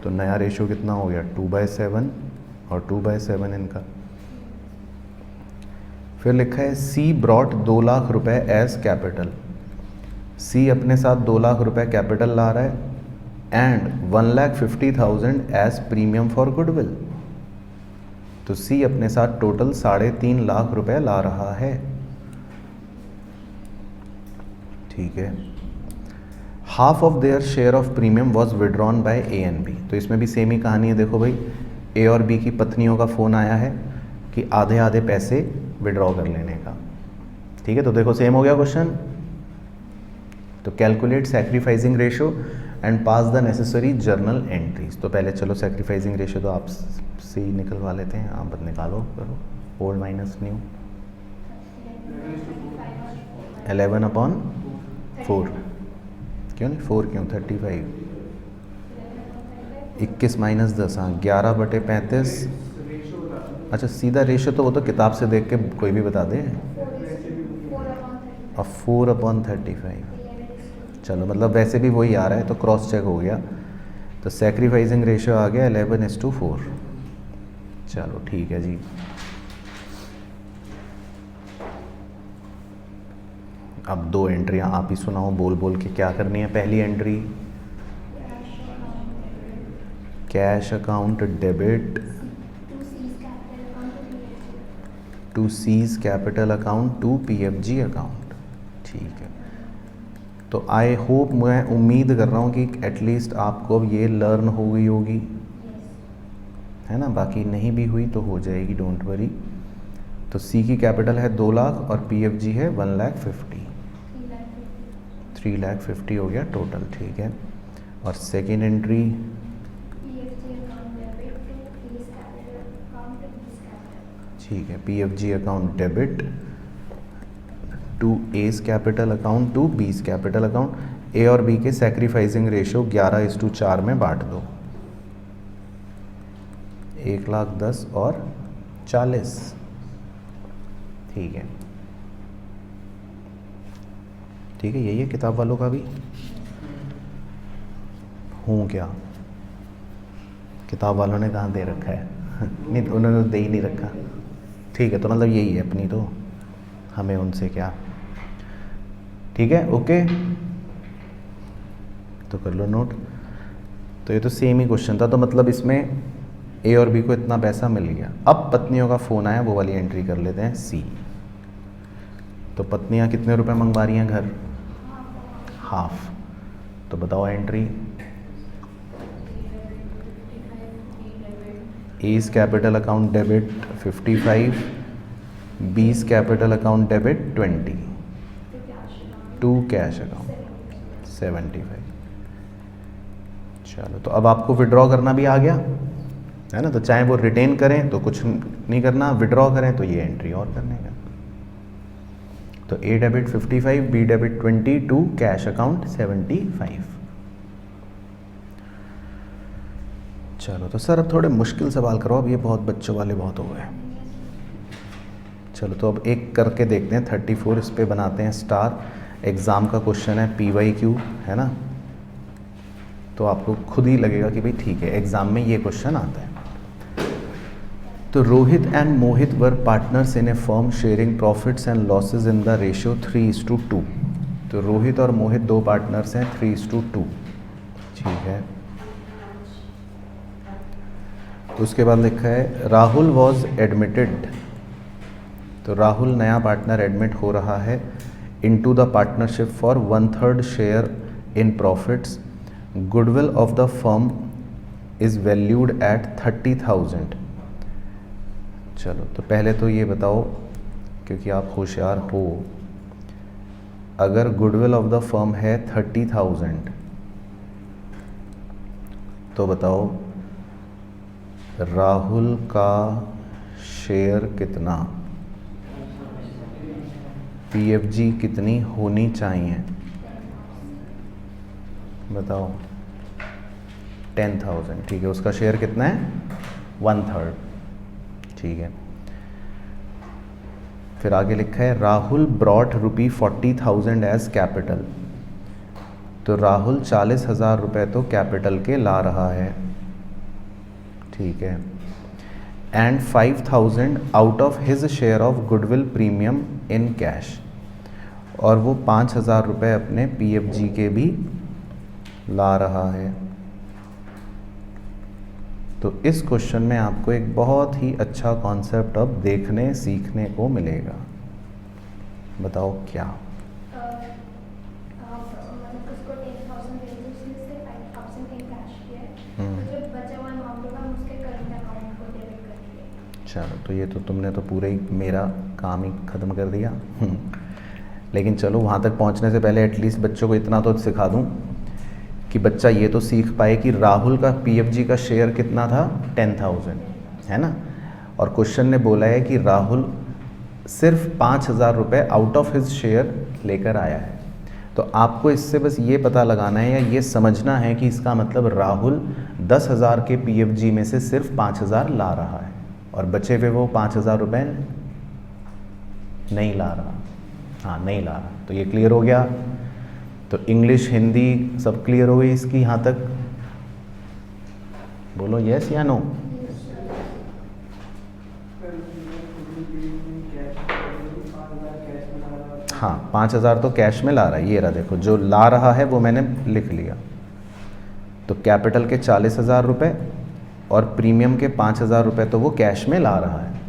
तो नया रेशियो कितना हो गया? 2/7 और 2/7 इनका। फिर लिखा है सी ब्रॉट 2 लाख रुपए एज कैपिटल। सी अपने साथ 2 लाख रुपए कैपिटल ला रहा है and 1,50,000 as premium for goodwill. तो सी अपने साथ टोटल 3.5 लाख रुपए ला रहा है। ठीक है। Half of their share of premium was withdrawn by A and B. तो इसमें भी सेम ही कहानी है। देखो भाई, ए और बी की पत्नियों का फ़ोन आया है कि आधे आधे पैसे विड्रॉ कर लेने का। ठीक है, तो देखो सेम हो गया क्वेश्चन। तो calculate sacrificing ratio and pass the necessary journal entries. तो पहले चलो सेक्रीफाइसिंग रेशियो तो आप से ही निकलवा लेते हैं। आप निकालो, करो ओल्ड माइनस न्यू। 11/4 क्यों नहीं 4 क्यों? 35। 21 माइनस 10, हाँ 11/35। अच्छा सीधा रेशियो तो वो तो किताब से देख के कोई भी बता दे। और 4/35। चलो मतलब वैसे भी वही आ रहा है तो क्रॉस चेक हो गया। तो सेक्रीफाइसिंग रेशियो आ गया 11:4। चलो ठीक है जी। अब 2 एंट्रियाँ आप ही सुनाओ बोल बोल के क्या करनी है। पहली entry cash account debit to C's capital account to PFG account. ठीक है। तो आई होप, मैं उम्मीद कर रहा हूँ कि एटलीस्ट आपको अब ये लर्न हो गई होगी, है ना। बाकी नहीं भी हुई तो हो जाएगी, डोंट वरी। तो सी की कैपिटल है 2 लाख और PFG है 1,50,000, 3,50,000 हो गया टोटल, ठीक है। और सेकेंड एंट्री, ठीक है, PFG account debit to A's capital account to B's capital account. A और बी के सैक्रिफाइसिंग रेशो 11:4 में बांट दो, 1,10,000 और 40, ठीक है। ठीक है, यही है किताब वालों का भी। हूँ क्या, किताब वालों ने कहाँ दे रखा है नहीं, उन्होंने तो दे ही नहीं रखा, ठीक है। तो मतलब यही है अपनी, तो हमें उनसे क्या, ठीक है, ओके। तो कर लो नोट। तो ये तो सेम ही क्वेश्चन था, तो मतलब इसमें ए और बी को इतना पैसा मिल गया। अब पत्नियों का फ़ोन आया, वो वाली एंट्री कर लेते हैं सी। तो पत्नियां कितने रुपए मंगवा रही हैं घर, हाफ। तो बताओ entry, A's capital account debit 55, B's capital account debit 20, to cash account 75। चलो, तो अब आपको विड्रॉ करना भी आ गया, है ना। तो चाहे वो रिटेन करें तो कुछ नहीं करना, विड्रॉ करें तो ये एंट्री और करने का। तो A debit 55, B debit 20, to cash account 75। चलो, तो सर अब थोड़े मुश्किल सवाल करो, अब ये बहुत बच्चों वाले बहुत हो गए। चलो, तो अब एक करके देखते हैं 34, इस पे बनाते हैं स्टार। एग्ज़ाम का क्वेश्चन है, PYQ, है ना। तो आपको खुद ही लगेगा कि भाई ठीक है, एग्ज़ाम में ये क्वेश्चन आता है। तो Rohit and Mohit were partners in a firm sharing profits and losses in the ratio 3:2। तो रोहित और मोहित दो पार्टनर्स हैं, 3:2, ठीक है। तो उसके बाद लिखा है राहुल वॉज एडमिटेड। तो राहुल नया पार्टनर एडमिट हो रहा है into the partnership for 1/3 share in profits. Goodwill of the firm is valued at 30,000। चलो, तो पहले तो ये बताओ, क्योंकि आप होशियार हो, अगर गुडविल ऑफ द फर्म है 30,000 तो बताओ राहुल का शेयर कितना, PFG कितनी होनी चाहिए, बताओ। 10,000, ठीक है। उसका शेयर कितना है, 1/3, ठीक है। फिर आगे लिखा है राहुल ब्रॉट ₹40,000 एज कैपिटल। तो राहुल 40,000 रुपये तो कैपिटल के ला रहा है, ठीक है। And 5,000 out of his share of goodwill premium in cash. और वो 5,000 रुपये अपने PFG के भी ला रहा है। तो इस क्वेश्चन में आपको एक बहुत ही अच्छा कॉन्सेप्ट अब देखने सीखने को मिलेगा। बताओ क्या। चलो, तो ये तो तुमने तो पूरे ही मेरा काम ही ख़त्म कर दिया लेकिन चलो, वहाँ तक पहुँचने से पहले एटलीस्ट बच्चों को इतना तो सिखा दूँ कि बच्चा ये तो सीख पाए कि राहुल का PFG का शेयर कितना था, 10,000, है ना। और क्वेश्चन ने बोला है कि राहुल सिर्फ 5,000 रुपये आउट ऑफ हिज शेयर लेकर आया है। तो आपको इससे बस ये पता लगाना है या ये समझना है कि इसका मतलब राहुल 10,000 के PFG में से सिर्फ 5,000 ला रहा है और बचे हुए वो 5,000 रुपये नहीं ला रहा। हाँ, नहीं ला रहा। तो ये क्लियर हो गया। तो इंग्लिश हिंदी सब क्लियर हो गई इसकी यहाँ तक। बोलो यस या नो। हाँ, 5,000 तो कैश में ला रहा है, ये रहा देखो, जो ला रहा है वो मैंने लिख लिया। तो कैपिटल के 40,000 रुपये और प्रीमियम के 5,000 रुपये तो वो कैश में ला रहा है।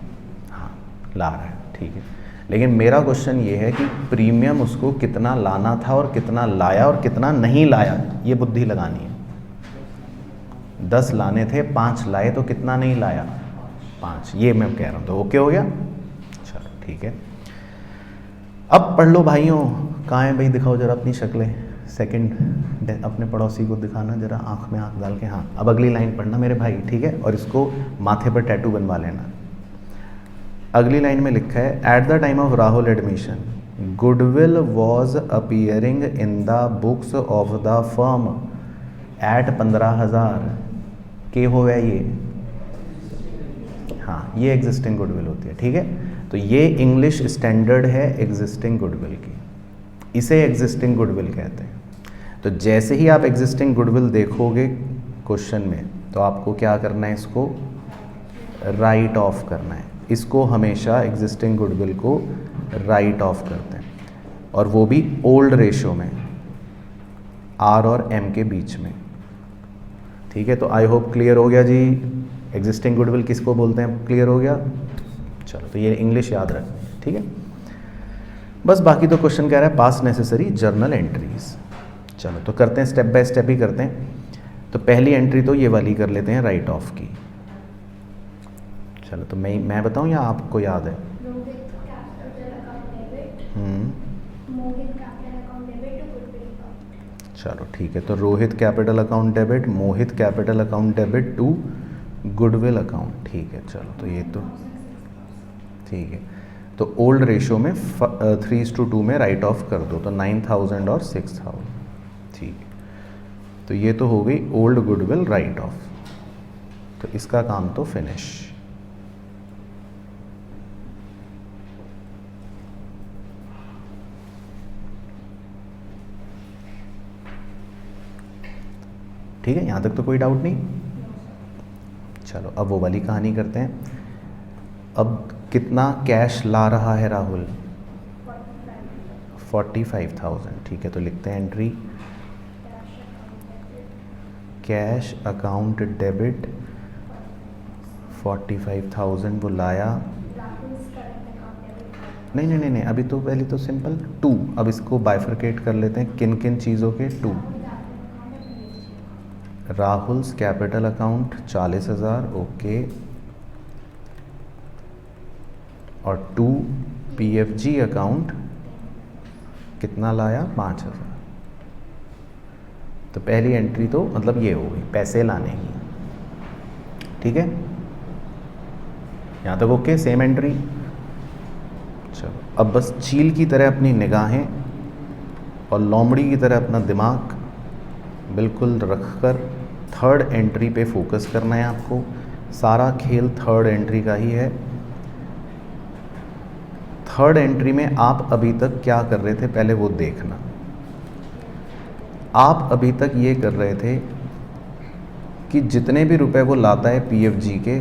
हाँ, ला रहा है, ठीक है। लेकिन मेरा क्वेश्चन ये है कि प्रीमियम उसको कितना लाना था और कितना लाया और कितना नहीं लाया, ये बुद्धि लगानी है। 10 लाने थे, 5 लाए, तो कितना नहीं लाया? 5। ये मैं कह रहा हूँ। तो ओके हो गया? चलो ठीक है। अब पढ़ लो भाइयों। कहाँ है भाई? दिखाओ जरा अपनी शक्लें। सेकंड अपने पड़ोसी को दिखाना जरा, आंख में आंख डाल के। हाँ, अब अगली लाइन पढ़ना मेरे भाई, ठीक है? और इसको माथे पर टैटू बनवा लेना। अगली लाइन में लिखा है, at the time of Rahul admission goodwill was appearing in the books of the firm at 15,000 के हो गया ये। हाँ, ये एग्जिस्टिंग गुडविल होती है, ठीक है? तो ये इंग्लिश स्टैंडर्ड है एग्जिस्टिंग गुडविल की, इसे एग्जिस्टिंग गुडविल कहते हैं। तो जैसे ही आप एग्जिस्टिंग गुडविल देखोगे क्वेश्चन में, तो आपको क्या करना है? इसको राइट ऑफ करना है। इसको हमेशा एग्जिस्टिंग गुडविल को राइट ऑफ करते हैं, और वो भी ओल्ड रेशो में, आर और एम के बीच में, ठीक है? तो आई होप क्लियर हो गया जी। एग्जिस्टिंग गुडविल किसको बोलते हैं? क्लियर हो गया? चलो, तो ये इंग्लिश याद रखनी है, ठीक है? बस बाकी तो क्वेश्चन कह रहा है पास नेसेसरी जर्नल एंट्रीज। चलो, तो करते हैं, स्टेप बाय स्टेप ही करते हैं। तो पहली एंट्री तो ये वाली कर लेते हैं, राइट ऑफ की। चलो, तो मैं बताऊं या आपको याद है? Rohit capital account debit, Mohit capital account debit to goodwill account. चलो ठीक है। तो Rohit capital account debit, Mohit capital account debit to goodwill account, ठीक है? चलो, तो ये तो ठीक है। तो ओल्ड रेशो में 3:2 में राइट ऑफ कर दो, तो 9,000 और 6,000, ठीक है? तो ये तो हो गई ओल्ड गुडविल राइट ऑफ। तो इसका काम तो फिनिश। ठीक है, यहाँ तक तो कोई डाउट नहीं। चलो, अब वो वाली कहानी करते हैं। अब कितना कैश ला रहा है राहुल? 45,000, ठीक है? तो लिखते हैं एंट्री कैश अकाउंट डेबिट 45,000 वो लाया। नहीं नहीं नहीं नहीं, अभी तो पहले तो सिंपल 2। अब इसको बाइफरकेट कर लेते हैं, किन किन चीज़ों के 2। राहुल्स कैपिटल अकाउंट 40,000, ओके, और 2 PFG अकाउंट कितना लाया? 5,000। तो पहली एंट्री तो मतलब ये हो गई पैसे लाने की, ठीक है? यहाँ तक ओके, सेम एंट्री। चलो, अब बस चील की तरह अपनी निगाहें और लोमड़ी की तरह अपना दिमाग बिल्कुल रखकर थर्ड एंट्री पे फोकस करना है आपको। सारा खेल थर्ड एंट्री का ही है। थर्ड एंट्री में आप अभी तक क्या कर रहे थे, पहले वो देखना। आप अभी तक ये कर रहे थे कि जितने भी रुपए वो लाता है PFG के,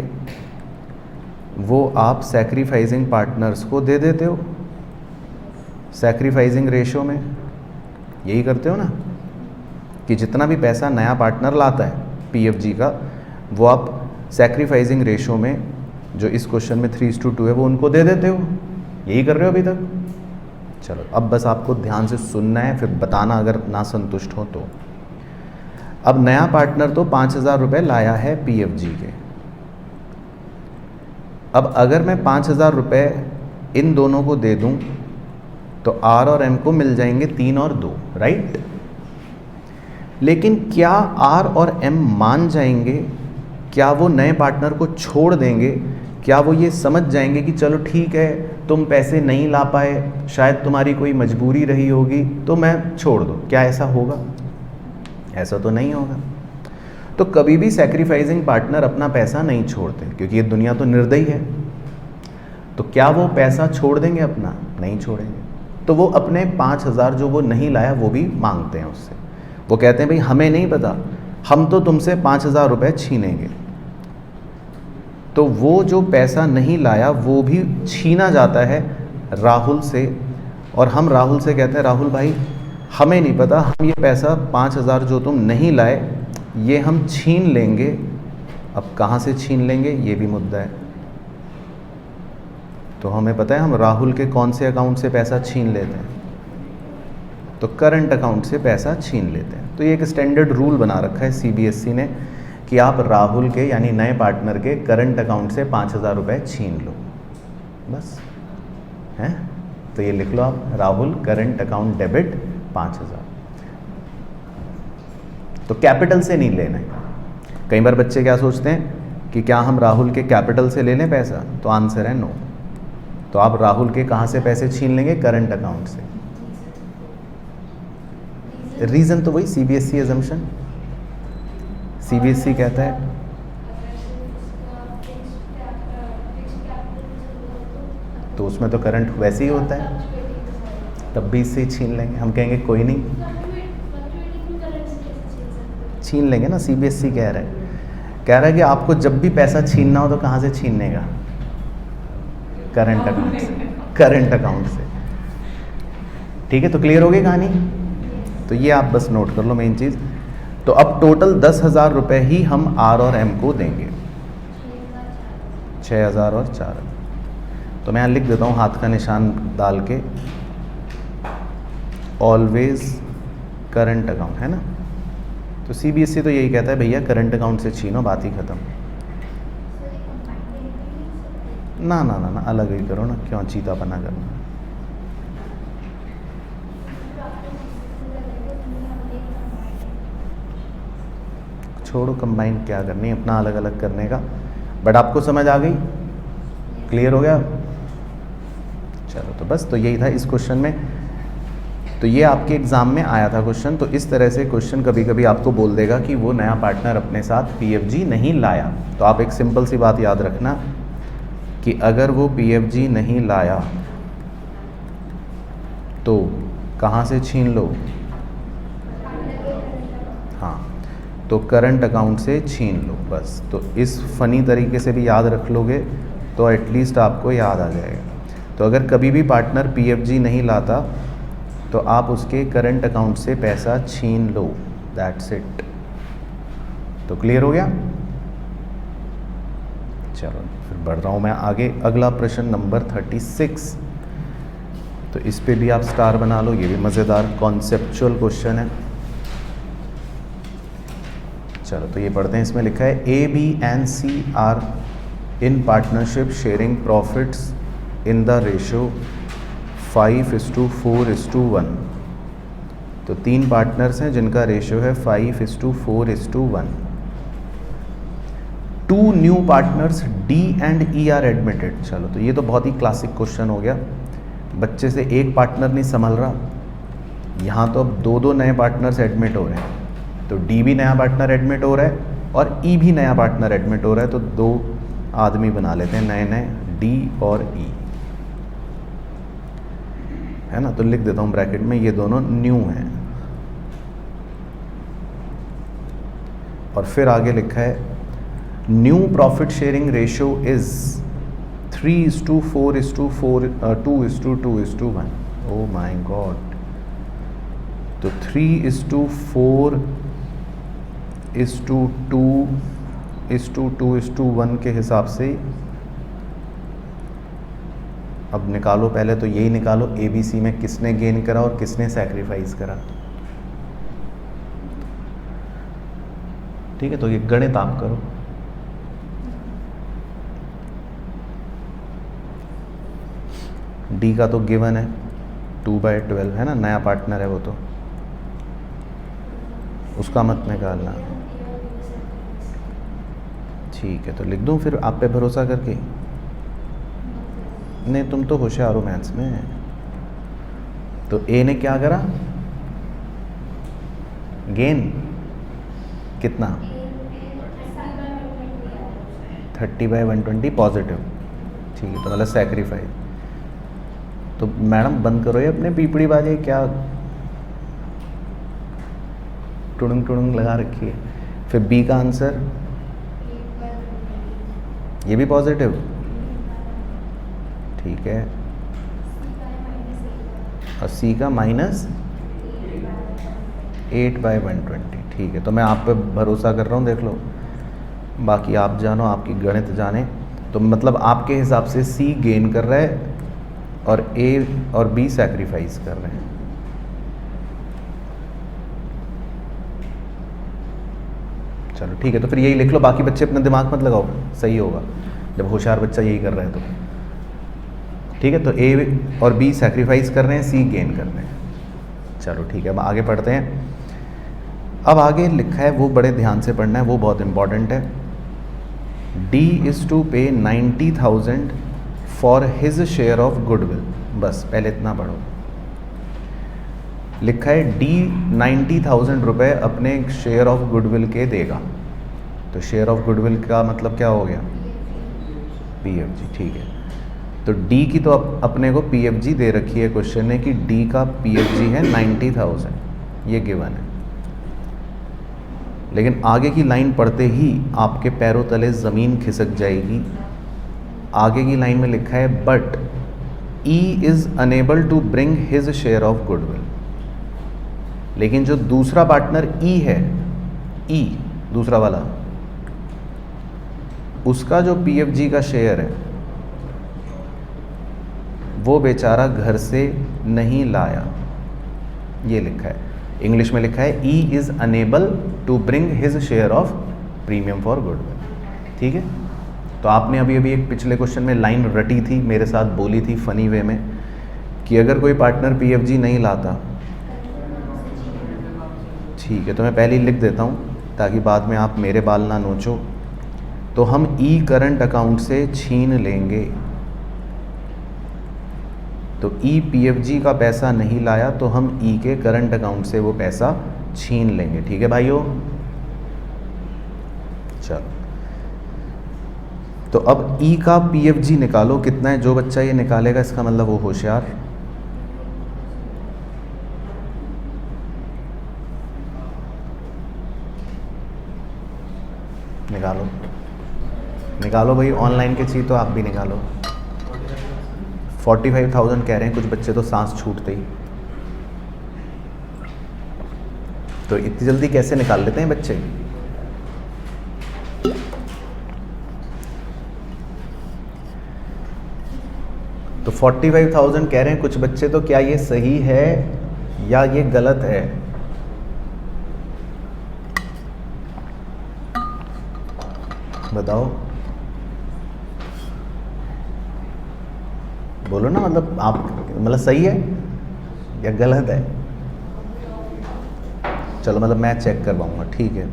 वो आप सैक्रिफाइसिंग पार्टनर्स को दे देते हो सैक्रिफाइसिंग रेशो में। यही करते हो ना, कि जितना भी पैसा नया पार्टनर लाता है PFG का, वो आप सैक्रिफाइसिंग रेशो में, जो इस क्वेश्चन में 3:2 है, वो उनको दे देते हो। यही कर रहे हो अभी तक। चलो, अब बस आपको ध्यान से सुनना है, फिर बताना अगर ना संतुष्ट हो तो। अब नया पार्टनर तो 5,000 रुपये लाया है PFG के। अब अगर मैं 5,000 रुपये इन दोनों को दे दूं, तो R और M को मिल जाएंगे 3 और 2, राइट? लेकिन क्या R और M मान जाएंगे? क्या वो नए पार्टनर को छोड़ देंगे? क्या वो ये समझ जाएंगे कि चलो ठीक है, तुम पैसे नहीं ला पाए, शायद तुम्हारी कोई मजबूरी रही होगी, तो मैं छोड़ दो? क्या ऐसा होगा? ऐसा तो नहीं होगा। तो कभी भी सैक्रिफाइसिंग पार्टनर अपना पैसा नहीं छोड़ते, क्योंकि ये दुनिया तो निर्दयी है। तो क्या वो पैसा छोड़ देंगे अपना? नहीं छोड़ेंगे। तो वो अपने 5,000 जो वो नहीं लाया, वो भी मांगते हैं उससे। वो कहते हैं भाई हमें नहीं पता, हम तो तुमसे 5,000 रुपये छीनेंगे। तो वो जो पैसा नहीं लाया वो भी छीना जाता है राहुल से, और हम राहुल से कहते हैं राहुल भाई हमें नहीं पता, हम ये पैसा 5,000 जो तुम नहीं लाए ये हम छीन लेंगे। अब कहाँ से छीन लेंगे ये भी मुद्दा है। तो हमें पता है हम राहुल के कौन से अकाउंट से पैसा छीन लेते हैं, तो करंट अकाउंट से पैसा छीन लेते हैं। तो ये एक स्टैंडर्ड रूल बना रखा है सीबीएसई ने कि आप राहुल के यानी नए पार्टनर के करंट अकाउंट से 5,000 रुपये छीन लो, बस हैं। तो ये लिख लो आप, राहुल करंट अकाउंट डेबिट 5,000। तो कैपिटल से नहीं लेना है। कई बार बच्चे क्या सोचते हैं कि क्या हम राहुल के कैपिटल से ले लें पैसा, तो आंसर है नो। तो आप राहुल के कहाँ से पैसे छीन लेंगे, करंट अकाउंट से। रीज़न तो वही सीबीएसई एजम्पशन, सीबीएसई कहता है तो उसमें तो करंट वैसे ही होता है, तब भी इससे छीन लेंगे। हम कहेंगे कोई नहीं, छीन लेंगे ना। सीबीएसई कह रहा है कि आपको जब भी पैसा छीनना हो तो कहाँ से छीनने का, करंट अकाउंट से, करंट अकाउंट से। ठीक है, तो क्लियर हो गई कहानी। तो ये आप बस नोट कर लो मेन चीज़। तो अब टोटल 10,000 रुपये ही हम आर और एम को देंगे, 6,000 और 4,000। तो मैं यहाँ लिख देता हूँ हाथ का निशान डाल के, ऑलवेज करंट अकाउंट, है ना। तो सीबीएसई तो यही कहता है भैया करंट अकाउंट से छीनो, बात ही ख़त्म। ना ना ना ना, अलग ही करो ना, क्यों चीतापना करना। छोड़ो कंबाइन क्या करनी है, अपना अलग अलग करने का। बट आपको समझ आ गई, क्लियर हो गया। चलो, तो बस तो यही था इस क्वेश्चन में। तो ये आपके एग्ज़ाम में आया था क्वेश्चन। तो इस तरह से क्वेश्चन कभी कभी आपको बोल देगा कि वो नया पार्टनर अपने साथ पीएफजी नहीं लाया। तो आप एक सिंपल सी बात याद रखना कि अगर वो पीएफजी नहीं लाया तो कहाँ से छीन लो, हाँ, तो करंट अकाउंट से छीन लो, बस। तो इस फ़नी तरीके से भी याद रख लोगे तो एटलीस्ट आपको याद आ जाएगा। तो अगर कभी भी पार्टनर पीएफजी नहीं लाता तो आप उसके करंट अकाउंट से पैसा छीन लो, दैट्स इट। तो क्लियर हो गया। चलो फिर बढ़ रहा हूँ मैं आगे। अगला प्रश्न नंबर 36। तो इस पे भी आप स्टार बना लो, ये भी मज़ेदार कॉन्सेप्चुअल क्वेश्चन है। चलो तो ये पढ़ते हैं। इसमें लिखा है A B and C are in partnership sharing profits in the ratio 5:4:1। तो 3 पार्टनर्स हैं जिनका रेशो है 5:4:1। 2 new partners D and E R admitted. चलो तो ये तो बहुत ही क्लासिक क्वेश्चन हो गया। बच्चे से एक पार्टनर नहीं संभल रहा, यहाँ तो अब 2 नए पार्टनर्स एडमिट हो रहे हैं। तो डी भी नया पार्टनर एडमिट हो रहा है और ई भी नया पार्टनर एडमिट हो रहा है। तो 2 आदमी बना लेते हैं नए नए, डी और ई, है ना। तो लिख देता हूँ ब्रैकेट में, ये दोनों न्यू हैं। और फिर आगे लिखा है new profit sharing ratio is 3:4:4 2:2:1। Oh my God. तो 3:4:2:2:1 के हिसाब से अब निकालो। पहले तो यही निकालो ABC में किसने गेन करा और किसने सैक्रिफाइस करा। ठीक है, तो ये गणित आप करो। डी का तो गिवन है 2/12, है ना, नया पार्टनर है वो, तो उसका मत निकालना। ठीक है, तो लिख दूं फिर आप पे भरोसा करके। नहीं, तुम तो होशियार हो मैथ्स में। तो ए ने क्या करा, गेन कितना, 30/120 पॉजिटिव। ठीक है, तो मतलब सैक्रिफाइस। तो मैडम बंद करो ये अपने पीपड़ी बाजे, क्या टुड़ुंग टुड़ुंग लगा रखी है। फिर बी का आंसर, ये भी पॉजिटिव। ठीक है, और सी का -8/120। ठीक है, तो मैं आप पे भरोसा कर रहा हूँ, देख लो। बाकी आप जानो, आपकी गणित जाने। तो तो मतलब आपके हिसाब से सी गेन कर रहा है और ए और बी सैक्रिफाइस कर रहे हैं। चलो ठीक है, तो फिर यही लिख लो, बाकी बच्चे अपना दिमाग मत लगाओ, सही होगा जब होशियार बच्चा यही कर रहा है तो। ठीक है, तो ए और बी सैक्रिफाइस कर रहे हैं, सी गेन कर रहे हैं। चलो ठीक है, अब आगे पढ़ते हैं। अब आगे लिखा है, वो बड़े ध्यान से पढ़ना है, वो बहुत इंपॉर्टेंट है। डी इज़ टू पे 90,000 for his share of goodwill. बस पहले इतना पढ़ो। लिखा है डी 90,000 रुपये अपने शेयर ऑफ गुडविल के देगा। तो शेयर ऑफ गुडविल का मतलब क्या हो गया? पीएफजी। ठीक है, तो डी की तो अपने को पीएफजी दे रखी है क्वेश्चन ने कि डी का पीएफजी है 90,000, ये गिवन है। लेकिन आगे की लाइन पढ़ते ही आपके पैरों तले ज़मीन खिसक जाएगी। आगे की लाइन में लिखा है but E is unable to bring his share of goodwill. लेकिन जो दूसरा पार्टनर ई है, ई दूसरा वाला, उसका जो पीएफजी का शेयर है वो बेचारा घर से नहीं लाया, ये लिखा है। इंग्लिश में लिखा है E is unable to bring his share of premium for goodwill. ठीक है, तो आपने अभी अभी एक पिछले क्वेश्चन में लाइन रटी थी, मेरे साथ बोली थी फनी वे में कि अगर कोई पार्टनर पीएफजी नहीं लाता, ठीक है, तो मैं पहले ही लिख देता हूँ ताकि बाद में आप मेरे बाल ना नोचो। तो हम ई करंट अकाउंट से छीन लेंगे। तो ई पीएफजी का पैसा नहीं लाया तो हम ई के करंट अकाउंट से वो पैसा छीन लेंगे। ठीक है भाइयों, चलो तो अब ई का पीएफजी निकालो कितना है। जो बच्चा ये निकालेगा इसका मतलब वो होशियार। निकालो निकालो भाई, ऑनलाइन के चाहिए तो आप भी निकालो। 45,000 कह रहे हैं कुछ बच्चे तो सांस छूटते ही। तो इतनी जल्दी कैसे निकाल लेते हैं बच्चे? तो 45,000 कह रहे हैं कुछ बच्चे, तो क्या ये सही है या ये गलत है? बताओ, बोलो ना, मतलब आप मतलब सही है या गलत है? चलो मतलब मैं चेक करवाऊंगा, ठीक है,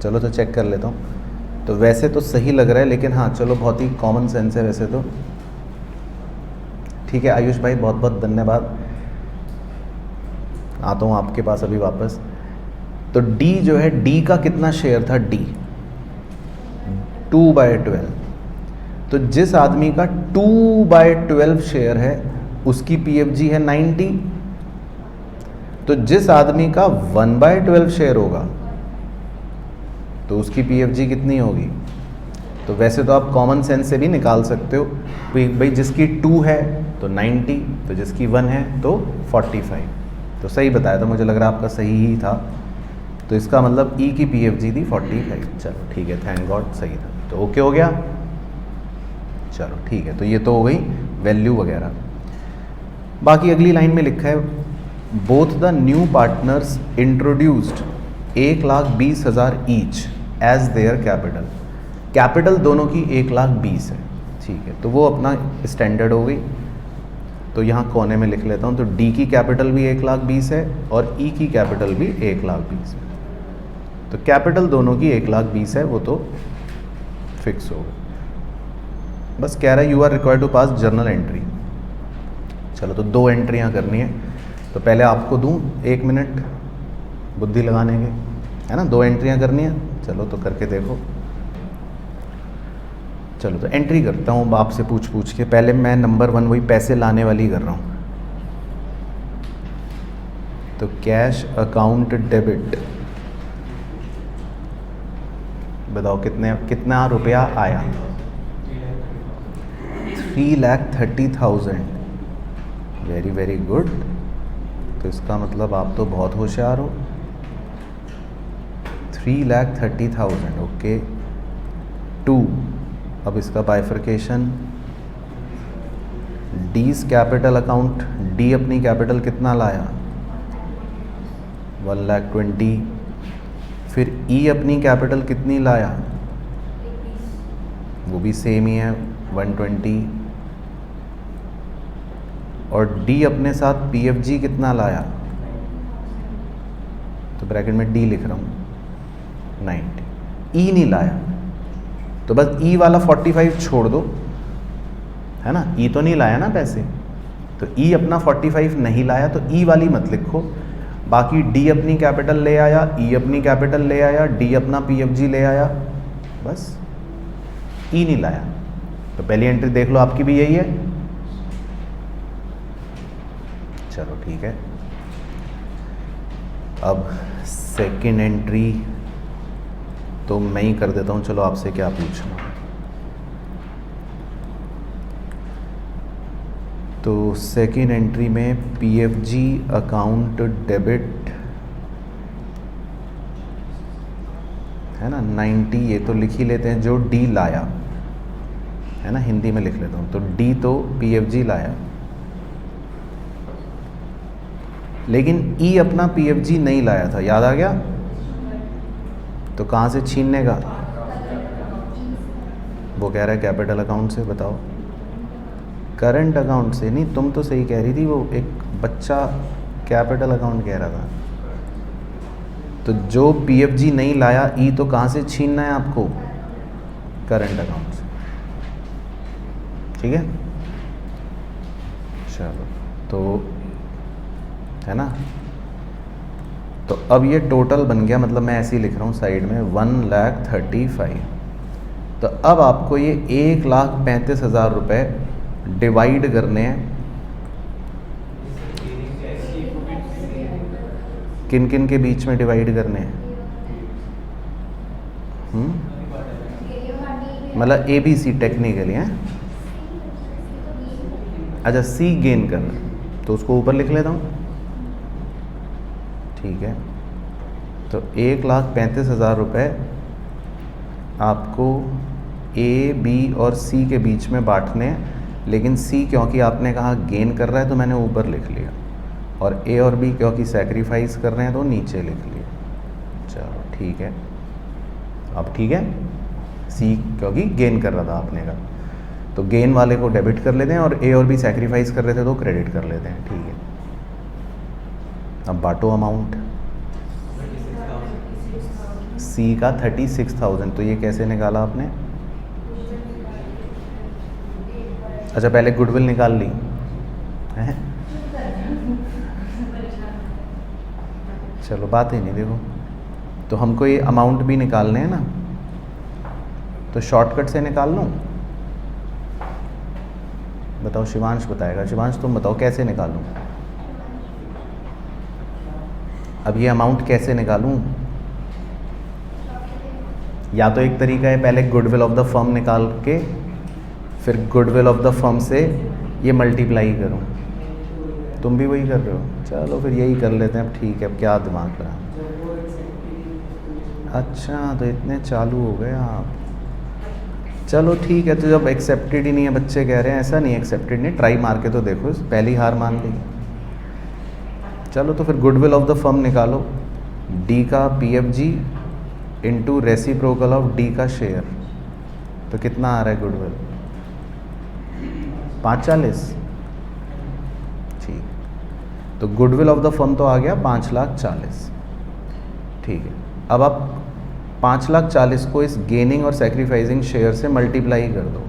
चलो तो चेक कर लेता हूँ। तो वैसे तो सही लग रहा है, लेकिन हाँ चलो बहुत ही कॉमन सेंस है वैसे तो। ठीक है आयुष भाई, बहुत बहुत धन्यवाद। आता हूँ आपके पास अभी वापस। तो डी जो है, डी का कितना शेयर था? डी 2/12। तो जिस आदमी का 2/12 शेयर है उसकी पीएफजी है 90। तो जिस आदमी का 1/12 शेयर होगा तो उसकी पीएफजी कितनी होगी? तो वैसे तो आप कॉमन सेंस से भी निकाल सकते हो भाई, जिसकी 2 है तो 90, तो जिसकी 1 है तो 45। तो सही बताया था, मुझे लग रहा है आपका सही ही था। तो इसका मतलब ई की पीएफजी थी 45। चलो ठीक है, थैंक गॉड सही था। तो ओके हो गया। चलो ठीक है, तो ये तो हो गई वैल्यू वगैरह। बाकी अगली लाइन में लिखा है both the new partners introduced 1,20,000 each as their capital. Capital दोनों की 1,20,000 है, ठीक है, तो वो अपना स्टैंडर्ड हो गई। तो यहाँ कोने में लिख लेता हूँ। तो डी की कैपिटल भी 1,20,000 है और ई की कैपिटल भी 1,20,000 है। तो कैपिटल दोनों की 1,20,000 है, वो तो फिक्स हो गई। बस कह रहा है you are required to pass journal entry. चलो तो 2 एंट्रियाँ करनी है। तो पहले आपको दूँ 1 मिनट बुद्धि लगाने के, है ना। 2 एंट्रियाँ करनी है, चलो तो करके देखो। चलो तो एंट्री करता हूँ आपसे पूछ के। पहले मैं नंबर 1 वही पैसे लाने वाली कर रहा हूँ। तो कैश अकाउंट डेबिट, बताओ कितना रुपया आया? 3,30,000। Very very good. तो इसका मतलब आप तो बहुत होशियार हो। 3,30,000 ओके। 2 अब इसका बाइफर्केशन, डीज कैपिटल अकाउंट, डी अपनी कैपिटल कितना लाया 1,20,000, फिर ई अपनी कैपिटल कितनी लाया, वो भी सेम ही है 120, और डी अपने साथ पीएफजी कितना लाया, तो ब्रैकेट में डी लिख रहा हूँ 90, ई नहीं लाया तो बस ई वाला 45 छोड़ दो, है ना, ई तो नहीं लाया ना पैसे, तो ई अपना 45 नहीं लाया तो ई वाली मत लिखो, बाकी डी अपनी कैपिटल ले आया, ई अपनी कैपिटल ले आया, डी अपना पीएफजी ले आया, बस ई नहीं लाया। तो पहली एंट्री देख लो आपकी भी यही है, चलो ठीक है। अब सेकंड एंट्री तो मैं ही कर देता हूँ, चलो आपसे क्या पूछना। तो सेकंड एंट्री में पीएफजी अकाउंट डेबिट है ना 90, ये तो लिख ही लेते हैं, जो डी लाया है ना, हिंदी में लिख लेता हूँ, तो डी तो पीएफजी लाया, लेकिन ई अपना पीएफजी नहीं लाया था, याद आ गया, तो कहाँ से छीनने का, वो कह रहा है कैपिटल अकाउंट से, बताओ करंट अकाउंट से नहीं, तुम तो सही कह रही थी, वो एक बच्चा कैपिटल अकाउंट कह रहा था। तो जो पीएफजी नहीं लाया ई तो कहाँ से छीनना है आपको, करंट अकाउंट से, ठीक है। चलो तो है ना, तो अब ये टोटल बन गया, मतलब मैं ऐसे ही लिख रहा हूँ साइड में 1,35,000। तो अब आपको ये 1,35,000 रुपये डिवाइड करने हैं, किन किन के बीच में डिवाइड करने हैं, मतलब ए बी सी टेक्निकली हैं, अच्छा सी गेन करना है तो उसको ऊपर लिख लेता हूँ, ठीक है। तो 1,35,000 रुपये आपको ए बी और सी के बीच में बांटने हैं, लेकिन सी क्योंकि आपने कहा गेन कर रहा है तो मैंने ऊपर लिख लिया, और ए और बी क्योंकि सैक्रिफाइस कर रहे हैं तो नीचे लिख लिया। चलो ठीक है, अब ठीक है, सी क्योंकि गेन कर रहा था आपने कहा, तो गेन वाले को डेबिट कर लेते हैं, और ए और बी सैक्रिफाइस कर रहे थे तो क्रेडिट कर लेते हैं, ठीक है। अब बांटो अमाउंट, सी का 36,000, तो ये कैसे निकाला आपने, अच्छा पहले गुडविल निकाल ली है, चलो बात ही नहीं, देखो तो हमको ये अमाउंट भी निकालने हैं ना, तो शॉर्टकट से निकाल लूँ, बताओ, शिवांश बताएगा, शिवांश तुम बताओ कैसे निकालूं, अब ये अमाउंट कैसे निकालूं, या तो एक तरीका है पहले गुडविल ऑफ द फर्म निकाल के फिर गुडविल ऑफ द फर्म से ये मल्टीप्लाई करूं, तुम भी वही कर रहे हो, चलो फिर यही कर लेते हैं, अब ठीक है, अब क्या दिमाग लगा, अच्छा तो इतने चालू हो गए आप, चलो ठीक है। तो जब एक्सेप्टेड ही नहीं है, बच्चे कह रहे हैं, ऐसा नहीं एक्सेप्टेड नहीं, ट्राई मार के तो देखो, पहली हार मान ली, चलो तो फिर गुडविल ऑफ द फर्म निकालो, डी का PFG into reciprocal of D का शेयर, तो कितना आ रहा है गुडविल 540, ठीक, तो गुडविल ऑफ द फर्म तो आ गया 5,40,000, ठीक है। अब आप 5,40,000 को इस गेनिंग और सैक्रिफाइसिंग शेयर से मल्टीप्लाई कर दो,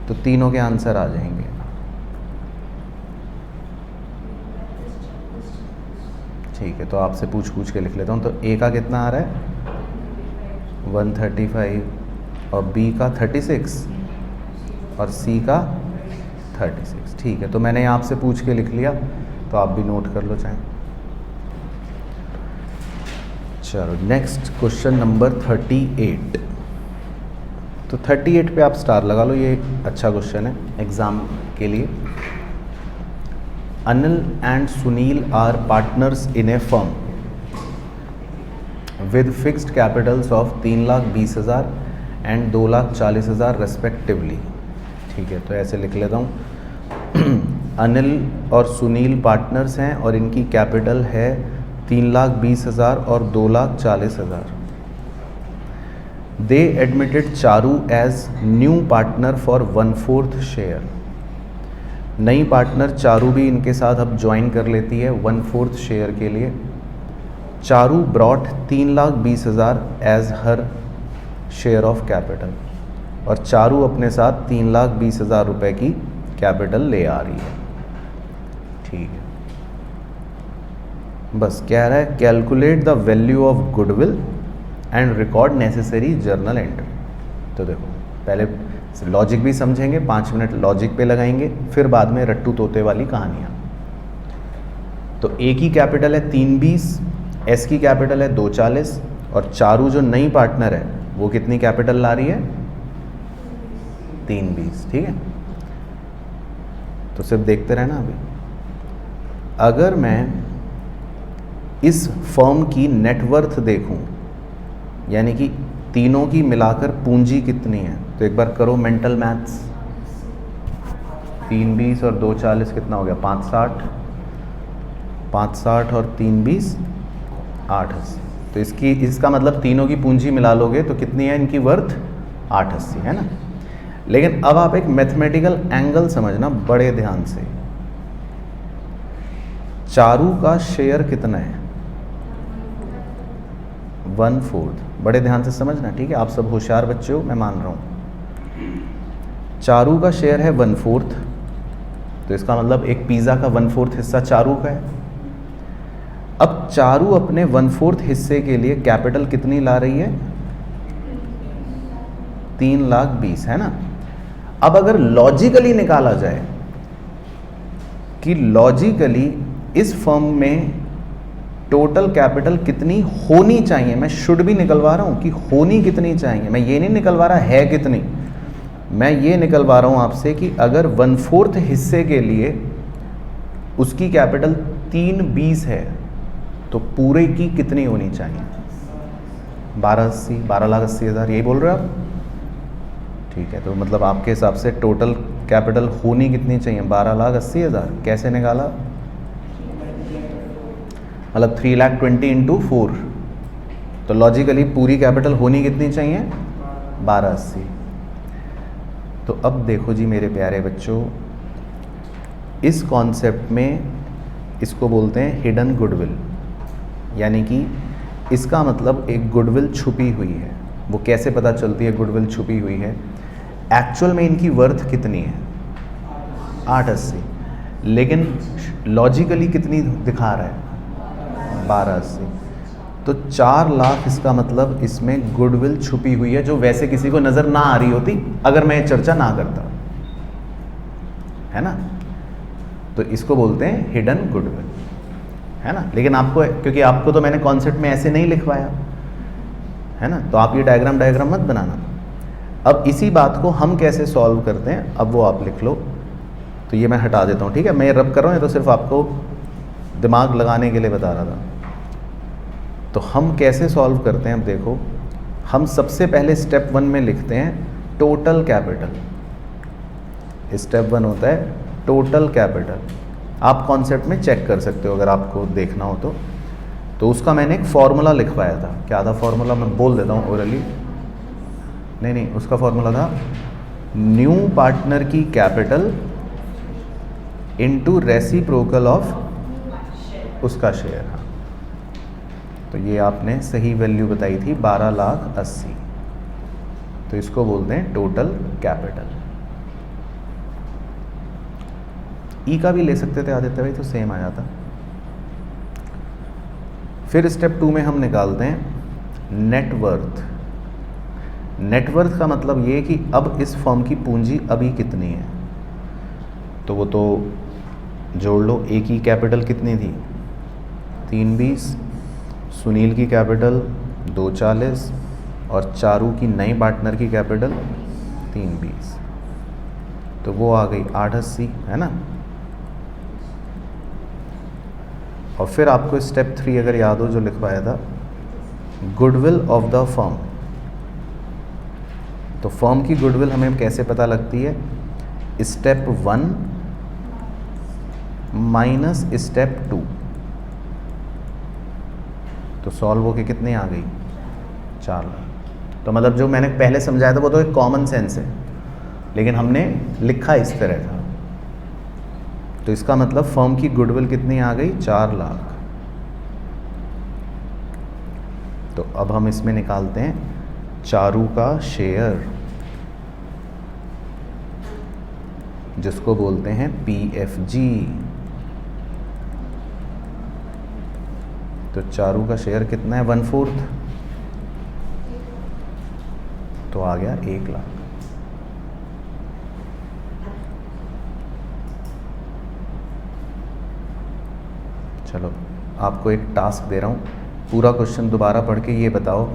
तो तीनों के आंसर आ जाएंगे, ठीक है। तो आपसे पूछ के लिख लेता हूँ, तो ए का कितना आ रहा है 135, और बी का 36, और सी का 36, ठीक है। तो मैंने आपसे पूछ के लिख लिया, तो आप भी नोट कर लो चाहे। चलो नेक्स्ट क्वेश्चन नंबर 38, तो 38 पे आप स्टार लगा लो, ये अच्छा क्वेश्चन है एग्ज़ाम के लिए। Anil and Sunil are partners in a firm with fixed capitals of 3,20,000 and 2,40,000 respectively. ठीक है, तो ऐसे लिख लेता हूँ। अनिल और सुनील पार्टनर्स हैं और इनकी कैपिटल है 3,20,000 और 2,40,000। They admitted Charu as new partner for 1/4 share. नई पार्टनर चारू भी इनके साथ अब ज्वाइन कर लेती है 1/4 शेयर के लिए। Charu brought 3,20,000 as her share of capital, और चारू अपने साथ 3,20,000 रुपये की कैपिटल ले आ रही है। ठीक है, बस कह रहा है calculate the value of goodwill and record necessary journal entry. तो देखो पहले लॉजिक भी समझेंगे, 5 मिनट लॉजिक पे लगाएंगे, फिर बाद में रट्टू तोते वाली कहानियाँ। तो ए की कैपिटल है 3,20, एस की कैपिटल है 2,40, और चारू जो नई पार्टनर है वो कितनी कैपिटल ला रही है? 3,20। ठीक है, तो सिर्फ देखते रहना। अभी अगर मैं इस फर्म की नेटवर्थ देखूं, यानी कि तीनों की मिलाकर पूंजी कितनी है, तो एक बार करो मेंटल मैथ्स। 3,20 और 2,40 कितना हो गया? 5,60। 5,60 और 3,20 8,80। तो इसका मतलब तीनों की पूंजी मिला लोगे तो कितनी है इनकी वर्थ? 8,80 है ना। लेकिन अब आप एक मैथमेटिकल एंगल समझना बड़े ध्यान से। चारू का शेयर कितना है? 1/4। बड़े ध्यान से समझना, ठीक है। आप सब होशियार बच्चे हो, मैं मान रहा हूँ। चारू का शेयर है 1/4, तो इसका मतलब एक पिज़्ज़ा का 1/4 हिस्सा चारू का है। अब चारू अपने 1/4 हिस्से के लिए कैपिटल कितनी ला रही है? 3,20,000 है ना। अब अगर लॉजिकली निकाला जाए कि लॉजिकली इस फर्म में टोटल कैपिटल कितनी होनी चाहिए, मैं शुड भी निकलवा रहा हूँ कि होनी कितनी चाहिए, मैं ये नहीं निकलवा रहा है कितनी, मैं ये निकलवा रहा हूँ आपसे कि अगर 1/4 हिस्से के लिए उसकी कैपिटल 3,20 है तो पूरे की कितनी होनी चाहिए? 12,80,000 यही बोल रहे हो आप? ठीक है, तो मतलब आपके हिसाब से टोटल कैपिटल होनी कितनी चाहिए? 12,80,000। कैसे निकाला? मतलब 3,20,000 इंटू 4, तो लॉजिकली पूरी कैपिटल होनी कितनी चाहिए? 12,80,000। तो अब देखो जी मेरे प्यारे बच्चों, इस कॉन्सेप्ट में इसको बोलते हैं हिडन गुडविल, यानी कि इसका मतलब एक गुडविल छुपी हुई है। वो कैसे पता चलती है गुडविल छुपी हुई है? एक्चुअल में इनकी वर्थ कितनी है? 8,80,000, लेकिन लॉजिकली कितनी दिखा रहा है? 12,80,000। तो 4 लाख इसका मतलब इसमें गुडविल छुपी हुई है, जो वैसे किसी को नज़र ना आ रही होती अगर मैं ये चर्चा ना करता, है ना। तो इसको बोलते हैं हिडन गुडविल, है ना। लेकिन आपको, क्योंकि आपको तो मैंने कॉन्सेप्ट में ऐसे नहीं लिखवाया, है ना, तो आप ये डायग्राम मत बनाना। अब इसी बात को हम कैसे सॉल्व करते हैं, अब वो आप लिख लो। तो ये मैं हटा देता हूँ, ठीक है। मैं रब कर रहा हूँ, ये तो सिर्फ आपको दिमाग लगाने के लिए बता रहा था। तो हम कैसे सॉल्व करते हैं, अब देखो, हम सबसे पहले स्टेप 1 में लिखते हैं टोटल कैपिटल। स्टेप 1 होता है टोटल कैपिटल। आप कॉन्सेप्ट में चेक कर सकते हो अगर आपको देखना हो तो उसका मैंने एक फॉर्मूला लिखवाया था। क्या था फॉर्मूला? मैं बोल देता हूँ ओरली। नहीं, उसका फॉर्मूला था न्यू पार्टनर की कैपिटल इनटू रेसिप्रोकल ऑफ उसका शेयर। हाँ, तो ये आपने सही वैल्यू बताई थी 12,80,000। तो इसको बोलते हैं टोटल कैपिटल। ई का भी ले सकते थे आदित्य भाई, तो सेम आ जाता। फिर स्टेप 2 में हम निकालते हैं नेटवर्थ। नेटवर्थ का मतलब ये कि अब इस फर्म की पूंजी अभी कितनी है, तो वो तो जोड़ लो। ए की कैपिटल कितनी थी? 3,20, सुनील की कैपिटल 2,40 और चारू की नई पार्टनर की कैपिटल 3,20, तो वो आ गई 8,80,000, है ना। और फिर आपको स्टेप 3 अगर याद हो जो लिखवाया था, गुडविल ऑफ द फर्म। तो फर्म की गुडविल हमें कैसे पता लगती है? Step 1 minus step 2। तो सॉल्व होके कितने आ गई? 4 लाख। तो मतलब जो मैंने पहले समझाया था वो तो एक कॉमन सेंस है, लेकिन हमने लिखा इस तरह था। तो इसका मतलब फर्म की गुडविल कितनी आ गई? 4 लाख। तो अब हम इसमें निकालते हैं चारू का शेयर, जिसको बोलते हैं PFG। तो चारू का शेयर कितना है? 1/4। तो आ गया 1 लाख। चलो आपको एक टास्क दे रहा हूँ, पूरा क्वेश्चन दोबारा पढ़ के ये बताओ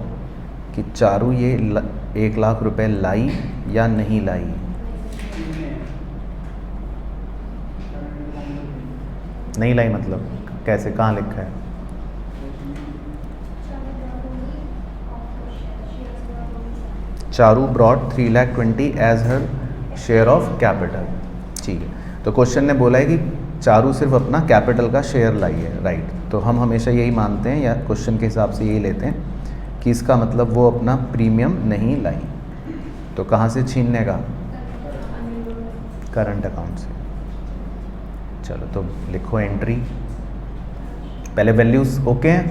कि चारू ये 1 लाख रुपए लाई या नहीं लाई। नहीं लाई मतलब कैसे, कहाँ लिखा है? Charu brought 3,20,000 as her share of capital. ठीक है, तो क्वेश्चन ने बोला है कि चारू सिर्फ अपना कैपिटल का शेयर लाई है, राइट। तो हम हमेशा यही मानते हैं या क्वेश्चन के हिसाब से यही लेते हैं कि इसका मतलब वो अपना प्रीमियम नहीं लाई। तो कहाँ से छीनने का? करंट अकाउंट से। चलो तो लिखो एंट्री, पहले वैल्यूज ओके हैं।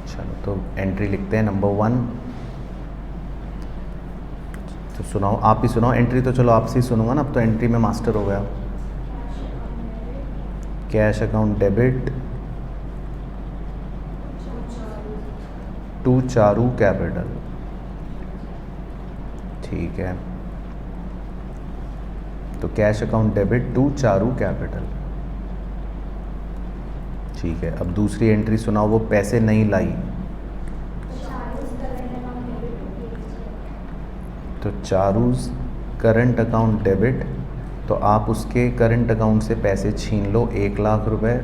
चलो तो एंट्री लिखते हैं नंबर 1। तो सुनाओ, आप ही सुनाओ एंट्री। तो चलो आपसे ही सुनूंगा ना, अब तो एंट्री में मास्टर हो गया। Cash account debit to Charu capital. ठीक है, तो cash account debit to Charu capital. ठीक है, अब दूसरी एंट्री सुनाओ, वो पैसे नहीं लाई। तो चारूज करंट अकाउंट डेबिट, तो आप उसके करंट अकाउंट से पैसे छीन लो 1 लाख रुपए,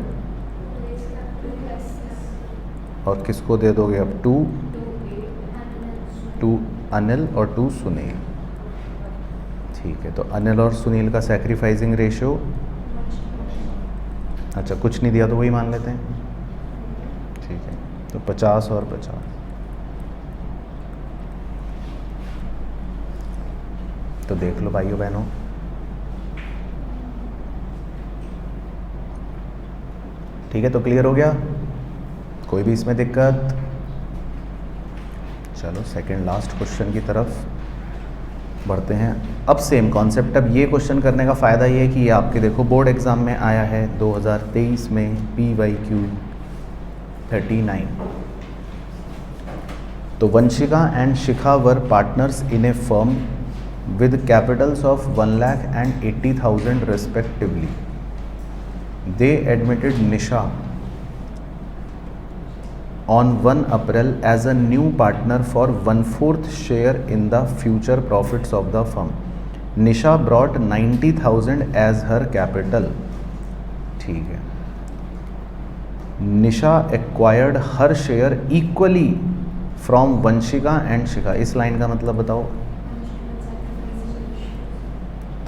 और किसको दे दोगे अब? टू अनिल और टू सुनील। ठीक है, तो अनिल और सुनील का सैक्रिफाइसिंग रेशियो, अच्छा कुछ नहीं दिया तो वही मान लेते हैं। ठीक है, तो 50 और 50। तो देख लो भाइयों बहनों, ठीक है, तो क्लियर हो गया, कोई भी इसमें दिक्कत? चलो सेकंड लास्ट क्वेश्चन की तरफ बढ़ते हैं। अब सेम कॉन्सेप्ट, अब ये क्वेश्चन करने का फ़ायदा ये है कि ये आपके देखो बोर्ड एग्ज़ाम में आया है 2023 में, PYQ 39। तो Vanshika and Shikha were partners in a firm with capitals of 1,80,000 respectively. They admitted Nisha on 1 April as a new partner for 1/4 share in the future profits of the firm. Nisha brought 90,000 as her capital. ठीक है, Nisha acquired her share equally from Vanshika and Shikha। इस line का मतलब बताओ।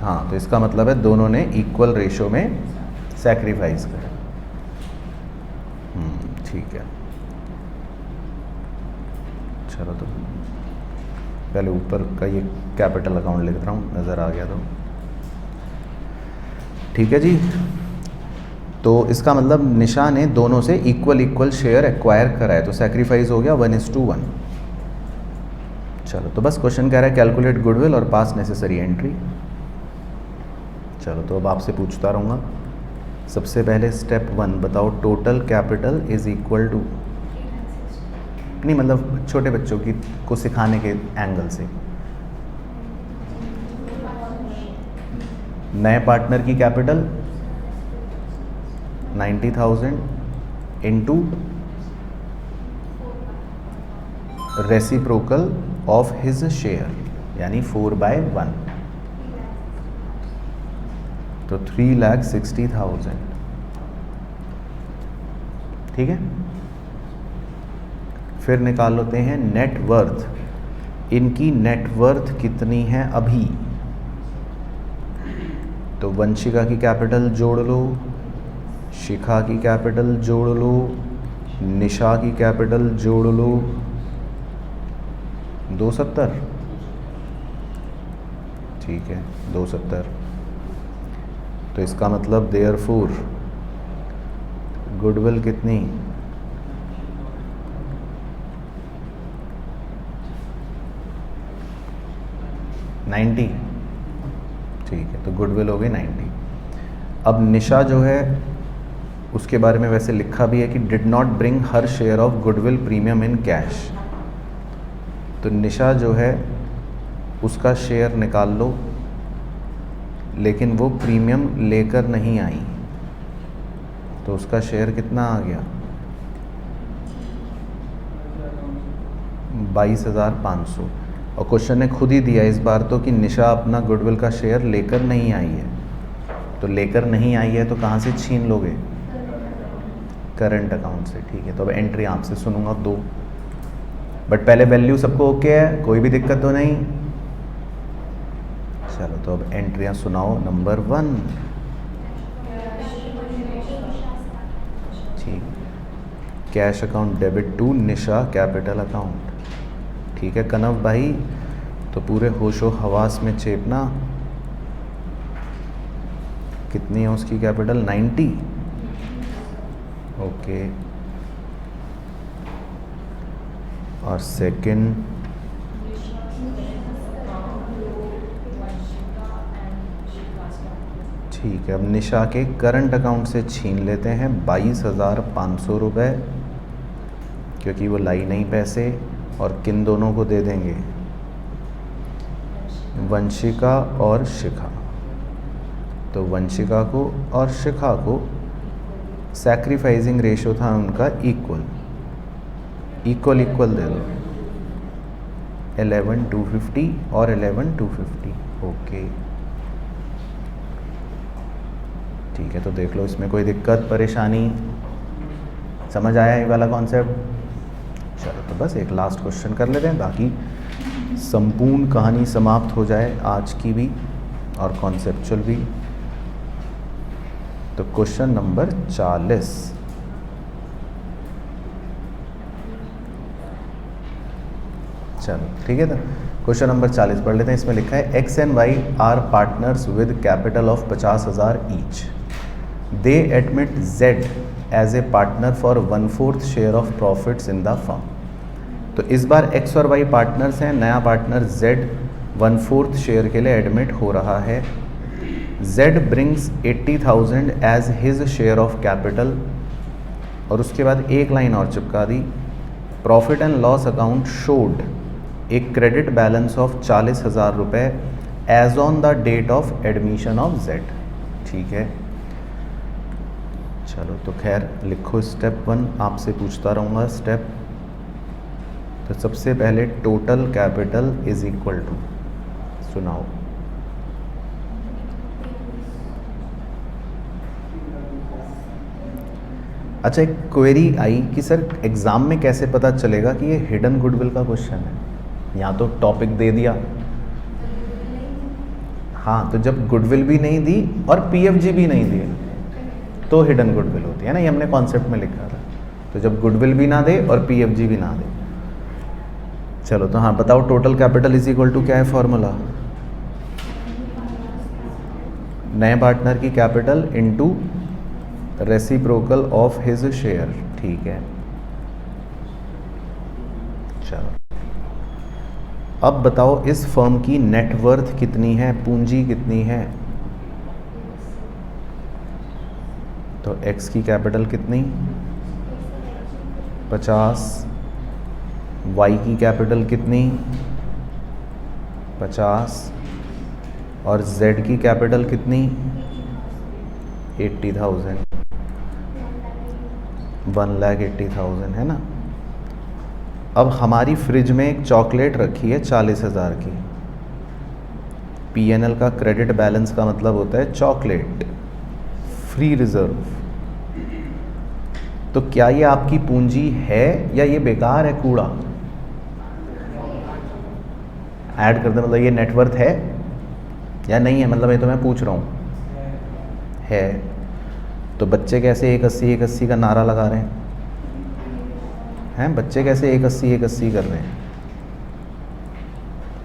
हाँ, तो इसका मतलब है दोनों ने इक्वल रेशो में सैक्रिफाइस करा। ठीक है, चलो तो पहले ऊपर का ये कैपिटल अकाउंट लिख रहा हूँ, नज़र आ गया तो ठीक है जी। तो इसका मतलब निशा ने दोनों से इक्वल शेयर एक्वायर करा है, तो सैक्रिफाइस हो गया 1:1। चलो तो बस क्वेश्चन कह रहा है कैलकुलेट गुडविल और पास नेसेसरी एंट्री। चलो तो अब आपसे पूछता रहूँगा। सबसे पहले स्टेप 1 बताओ, total capital is equal to, नहीं मतलब छोटे बच्चों की को सिखाने के एंगल से, नए पार्टनर की capital 90,000 into reciprocal of his share, यानी 4/1, तो 3,60,000। ठीक है, फिर निकाल लेते हैं नेट वर्थ इनकी नेटवर्थ कितनी है अभी? तो वंशिका की कैपिटल जोड़ लो, शिखा की कैपिटल जोड़ लो, निशा की कैपिटल जोड़ लो। 270, ठीक है 270। तो इसका मतलब देयरफॉर गुडविल कितनी? 90, ठीक है। तो गुडविल हो गई 90। अब निशा जो है उसके बारे में वैसे लिखा भी है कि did not bring her share of goodwill premium in cash. तो निशा जो है उसका शेयर निकाल लो, लेकिन वो प्रीमियम लेकर नहीं आई, तो उसका शेयर कितना आ गया? 22,500। और क्वेश्चन ने खुद ही दिया इस बार तो कि निशा अपना गुडविल का शेयर लेकर नहीं आई है। तो लेकर नहीं आई है तो कहाँ से छीन लोगे? करंट अकाउंट से, ठीक है। तो अब एंट्री आपसे सुनूंगा 2, बट पहले वैल्यू सबको ओके है, कोई भी दिक्कत तो नहीं? चलो तो अब एंट्रियाँ सुनाओ। नंबर 1, ठीक, cash account debit to Nisha capital account, ठीक है कनव भाई। तो पूरे होशो हवास में चेपना। कितनी है उसकी कैपिटल? 90, ओके। और सेकंड, ठीक है। अब निशा के करंट अकाउंट से छीन लेते हैं 22,500 रुपये, क्योंकि वो लाई नहीं पैसे। और किन दोनों को दे देंगे? वंशिका और शिखा। तो वंशिका को और शिखा को सैक्रिफाइसिंग रेशो था उनका इक्वल दे दो। 11,250 और 11,250, ओके ठीक है। तो देख लो इसमें कोई दिक्कत परेशानी, समझ आया ये वाला कॉन्सेप्ट? चलो तो बस एक लास्ट क्वेश्चन कर लेते हैं, बाकी संपूर्ण कहानी समाप्त हो जाए आज की भी और कॉन्सेप्चुअल भी। तो क्वेश्चन नंबर 40, चलो ठीक है। तो क्वेश्चन नंबर 40 पढ़ लेते हैं। इसमें लिखा है X and Y are partners with capital of 50,000 each. They admit Z as a partner for 1/4 share of profits in the firm. तो इस बार एक्स और वाई पार्टनर्स हैं, नया पार्टनर जेड 1/4 शेयर के लिए एडमिट हो रहा है। Z brings 80,000 as his share of capital, और उसके बाद एक लाइन और चिपका दी, profit and loss account showed a credit balance of 40,000 रुपये as on the date of admission of Z. ठीक है, चलो तो खैर लिखो स्टेप 1, आपसे पूछता रहूँगा स्टेप। तो सबसे पहले total capital is equal to, सुनाओ। अच्छा, एक क्वेरी आई कि सर एग्ज़ाम में कैसे पता चलेगा कि ये हिडन गुडविल का क्वेश्चन है। यहाँ तो टॉपिक दे दिया, हाँ, तो जब गुडविल भी नहीं दी और पीएफजी भी नहीं दिए तो हिडन गुडविल होती है ना, ये हमने कॉन्सेप्ट में लिखा था। तो जब गुडविल भी ना दे और पीएफजी भी ना दे। चलो तो हाँ बताओ, total capital is equal to क्या है फॉर्मूला? नए पार्टनर की capital into reciprocal of his share. ठीक है, चलो अब बताओ इस फर्म की नेटवर्थ कितनी है, पूंजी कितनी है? तो एक्स की कैपिटल कितनी? 50। वाई की कैपिटल कितनी? 50। और जेड की कैपिटल कितनी? 80,000, 1,80,000 है ना। अब हमारी फ्रिज में एक चॉकलेट रखी है 40,000 की। पीएनएल का क्रेडिट बैलेंस का मतलब होता है चॉकलेट, फ्री रिजर्व। तो क्या ये आपकी पूंजी है या ये बेकार है, कूड़ा? ऐड कर दे, मतलब ये नेटवर्थ है या नहीं है, मतलब ये तो मैं पूछ रहा हूँ। है। तो बच्चे कैसे 180 180 का नारा लगा रहे हैं? बच्चे कैसे 180 180 कर रहे हैं?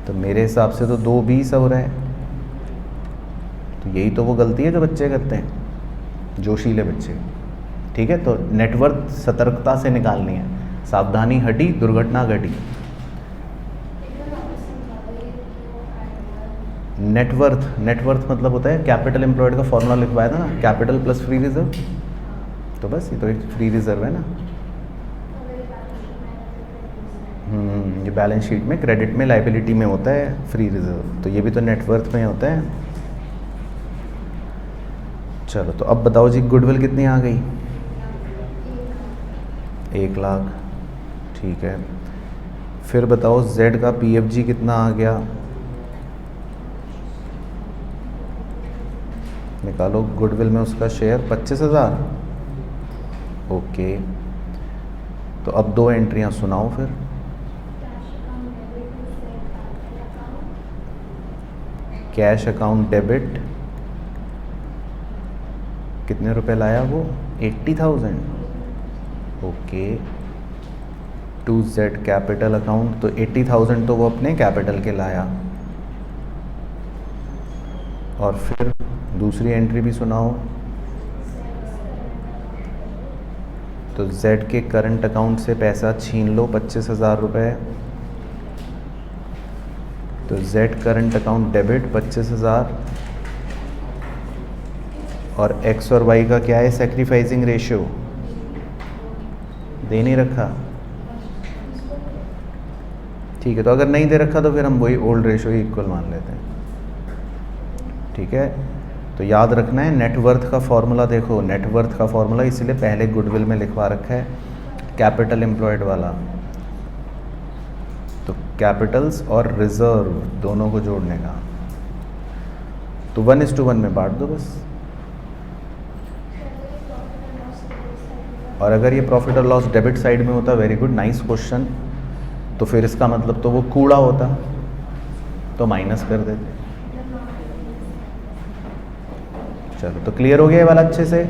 तो मेरे हिसाब से तो 220 हो रहा है। तो यही तो वो गलती है जो बच्चे करते हैं, जोशीले बच्चे। ठीक है, तो नेटवर्थ सतर्कता से निकालनी है। सावधानी हटी, दुर्घटना घटी। नेटवर्थ मतलब होता है, कैपिटल एम्प्लॉयड का फॉर्मूला लिखवाया था ना, कैपिटल प्लस फ्री रिजर्व। तो बस ये तो एक फ्री रिजर्व है ना। ये बैलेंस शीट में क्रेडिट में लाइबिलिटी में होता है फ्री रिजर्व, तो ये भी तो नेटवर्थ में होता है। चलो, तो अब बताओ जी, गुडविल कितनी आ गई? 1 लाख। ठीक है, फिर बताओ जेड का पीएफजी कितना आ गया? निकालो। गुडविल में उसका शेयर 25,000। ओके, तो अब 2 एंट्रियां सुनाओ फिर। कैश अकाउंट डेबिट कितने रुपए लाया वो? 80,000। Okay. To Z capital account, तो 80,000 तो वो अपने कैपिटल के लाया। और फिर दूसरी एंट्री भी सुनाओ। तो जेड के करंट अकाउंट से पैसा छीन लो 25,000 रुपये। तो जेड करंट अकाउंट डेबिट 25,000। और एक्स और वाई का क्या है सेक्रीफाइसिंग रेशियो? दे नहीं रखा। ठीक है, तो अगर नहीं दे रखा तो फिर हम वही ओल्ड रेशियो ही इक्वल मान लेते हैं। ठीक है, तो याद रखना है नेटवर्थ का फॉर्मूला। देखो, नेटवर्थ का फॉर्मूला इसीलिए पहले गुडविल में लिखवा रखा है, कैपिटल एम्प्लॉयड वाला। तो कैपिटल्स और रिजर्व दोनों को जोड़ने का, तो 1:1 में बांट दो बस। और अगर ये प्रॉफिट और लॉस डेबिट साइड में होता, वेरी गुड, नाइस क्वेश्चन, तो फिर इसका मतलब तो वो कूड़ा होता, तो माइनस कर देते। चलो, तो क्लियर हो गया ये वाला अच्छे से।